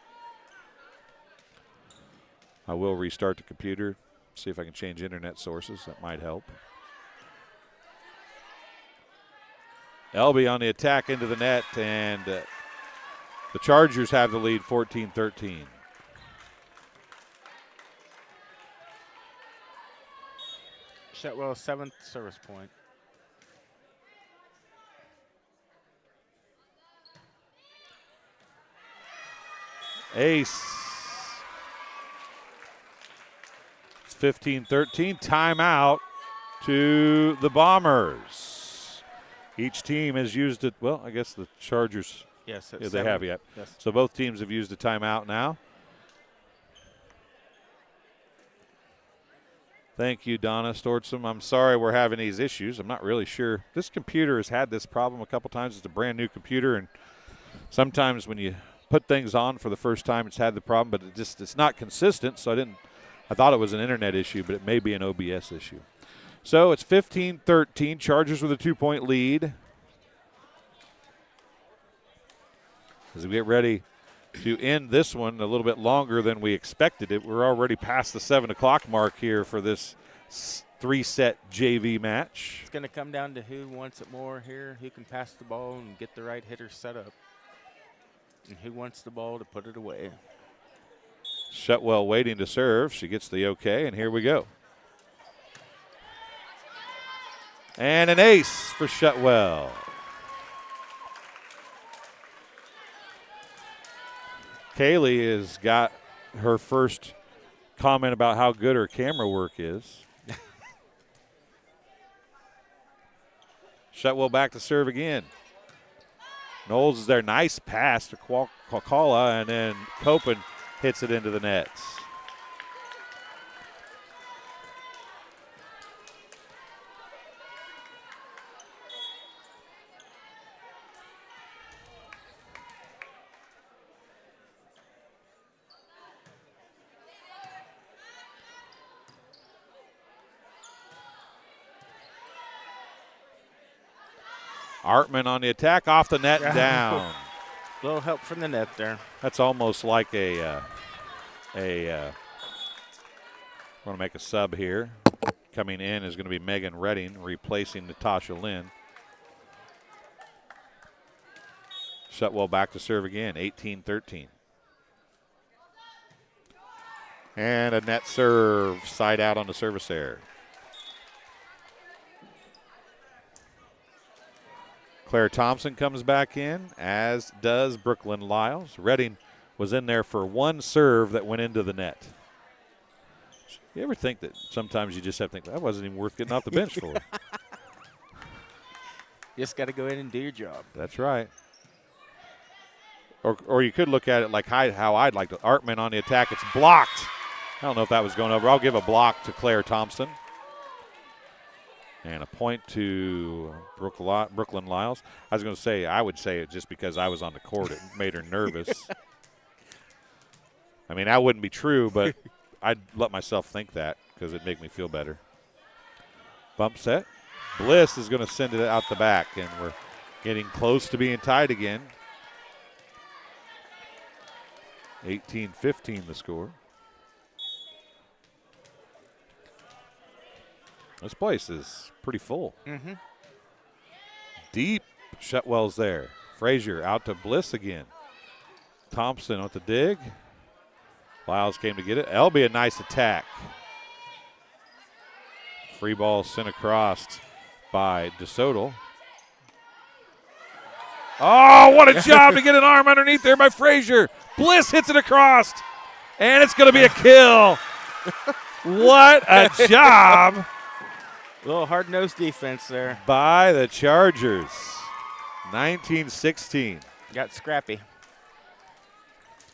I will restart the computer, see if I can change internet sources. That might help. Elby on the attack into the net, and the Chargers have the lead 14-13. Shetwell's 7th service point. Ace. It's 15-13. Timeout to the Bombers. Each team has used it. Well, I guess the Chargers. Yes, yeah, they have yet. Yes. So both teams have used a timeout now. Thank you, Donna Stortzum. I'm sorry we're having these issues. I'm not really sure. This computer has had this problem a couple times. It's a brand new computer, and sometimes when you put things on for the first time, it's had the problem, but it's not consistent. So I thought it was an internet issue, but it may be an OBS issue. So it's 15-13. Chargers with a 2-point lead. As we get ready to end this one a little bit longer than we expected it. We're already past the 7 o'clock mark here for this 3-set JV match. It's going to come down to who wants it more here, who can pass the ball and get the right hitter set up, and who wants the ball to put it away. Shutwell waiting to serve. She gets the okay, and here we go. And an ace for Shutwell. Kaylee has got her first comment about how good her camera work is. Shutwell back to serve again. Knowles is there. Nice pass to Kwakala, and then Copen hits it into the nets. Artman on the attack, off the net and down. A little help from the net there. That's almost like we're going to make a sub here. Coming in is going to be Megan Redding, replacing Natasha Lynn. Shutwell back to serve again, 18-13. And a net serve, side out on the service error. Claire Thompson comes back in, as does Brooklyn Lyles. Redding was in there for one serve that went into the net. You ever think that sometimes you just have to think, that wasn't even worth getting off the bench for? You just got to go in and do your job. That's right. Or you could look at it like how I'd like to. Artman on the attack. It's blocked. I don't know if that was going over. I'll give a block to Claire Thompson. And a point to Brooklyn Lyles. I was going to say, I would say it just because I was on the court. It made her nervous. I mean, that wouldn't be true, but I'd let myself think that because it'd make me feel better. Bump set. Bliss is going to send it out the back, and we're getting close to being tied again. 18-15 the score. This place is pretty full. Mm-hmm. Deep. Shutwell's there. Frazier out to Bliss again. Thompson with the dig. Lyles came to get it. That'll be a nice attack. Free ball sent across by DeSoto. Oh, what a job to get an arm underneath there by Frazier. Bliss hits it across, and it's going to be a kill. What a job. A little hard-nosed defense there. By the Chargers. 19-16. Got scrappy.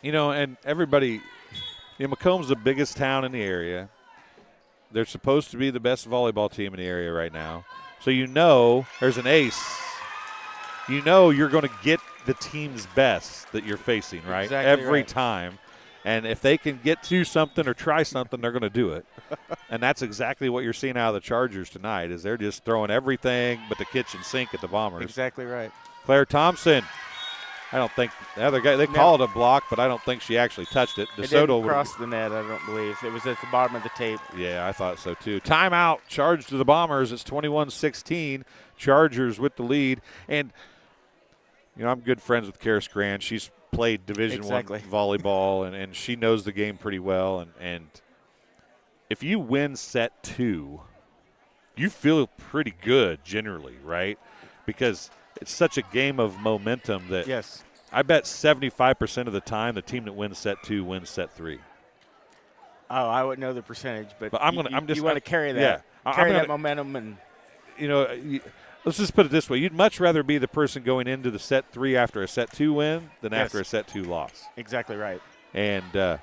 You know, and everybody, Macomb's the biggest town in the area. They're supposed to be the best volleyball team in the area right now. So you know there's an ace. You know you're going to get the team's best that you're facing, right? Exactly Every right. time. And if they can get to something or try something, they're going to do it. And that's exactly what you're seeing out of the Chargers tonight, is they're just throwing everything but the kitchen sink at the Bombers. Exactly right. Claire Thompson. I don't think the other guy, they call it a block, but I don't think she actually touched it. It DeSoto didn't cross the net, I don't believe. It was at the bottom of the tape. Yeah, I thought so too. Timeout, charge to the Bombers. It's 21-16. Chargers with the lead. And, you know, I'm good friends with Karis Grand. She's played Division I volleyball, and she knows the game pretty well. And if you win set 2, you feel pretty good generally, right? Because it's such a game of momentum that yes. I bet 75% of the time the team that wins set 2 wins set 3. Oh, I wouldn't know the percentage, but I'm just want to carry that. Yeah, carry that momentum. And you know, let's just put it this way. You'd much rather be the person going into the set 3 after a set 2 win than after a set 2 loss. Exactly right. And the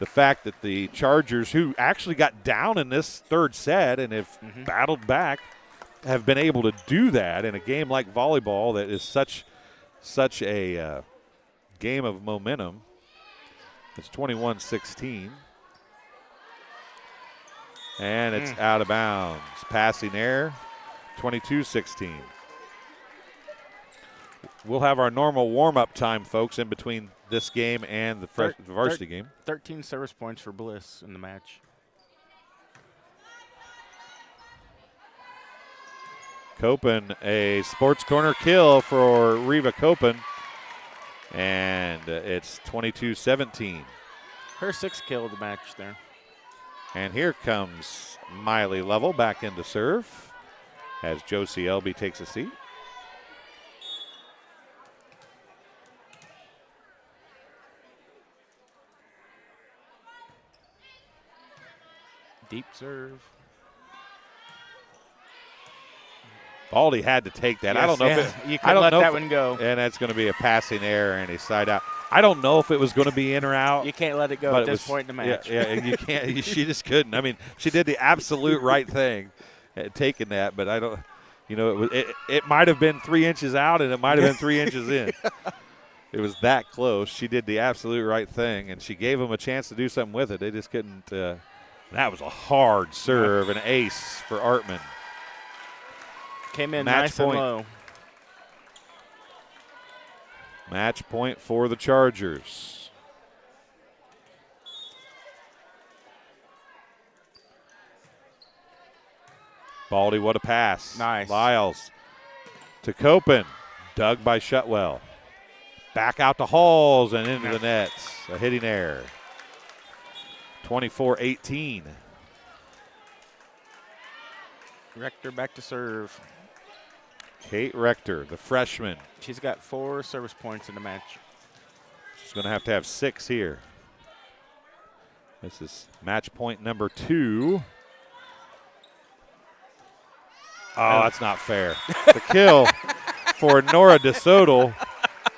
fact that the Chargers, who actually got down in this third set and have battled back, have been able to do that in a game like volleyball that is such a game of momentum. It's 21-16. And it's out of bounds. Passing error, 22-16. We'll have our normal warm-up time, folks, in between this game and the varsity game. 13 service points for Bliss in the match. Copen, a sports corner kill for Reva Copen. And it's 22-17. Her 6th kill of the match there. And here comes Miley Level back into serve as Josie Elby takes a seat. Deep serve. Baldy had to take that. Yes, I don't know yeah. if You I couldn't don't let know that if one go. And that's going to be a passing error and a side out. I don't know if it was going to be in or out. You can't let it go but at it this was- point in the match. Yeah, and you can't. She just couldn't. I mean, she did the absolute right thing, taking that. But I don't. It might have been 3 inches out, and it might have been 3 inches in. It was that close. She did the absolute right thing, and she gave them a chance to do something with it. They just couldn't. That was a hard serve, an ace for Artman. Came in Match nice point. and low. Match point for the Chargers. Baldy, what a pass. Nice. Lyles to Copen. Dug by Shutwell. Back out to Halls and into the nets. A hitting error. 24-18. Rector back to serve. Kate Rector, the freshman. She's got 4 service points in the match. She's going to have 6 here. This is match point number 2. Oh, that's not fair. The kill for Nora DeSoto.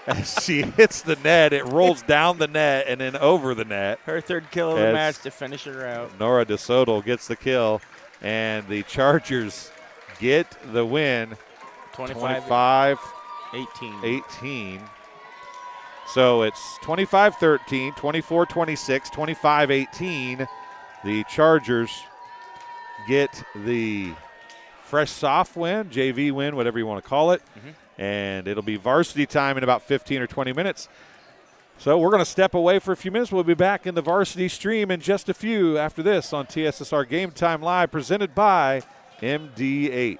As she hits the net, it rolls down the net and then over the net. Her 3rd kill of the match to finish her out. Nora DeSoto gets the kill, and the Chargers get the win. 25-18. So it's 25-13, 24-26, 25-18. The Chargers get the fresh soft win, JV win, whatever you want to call it. And it'll be varsity time in about 15 or 20 minutes. So we're going to step away for a few minutes. We'll be back in the varsity stream in just a few after this on TSSR Game Time Live, presented by MDH.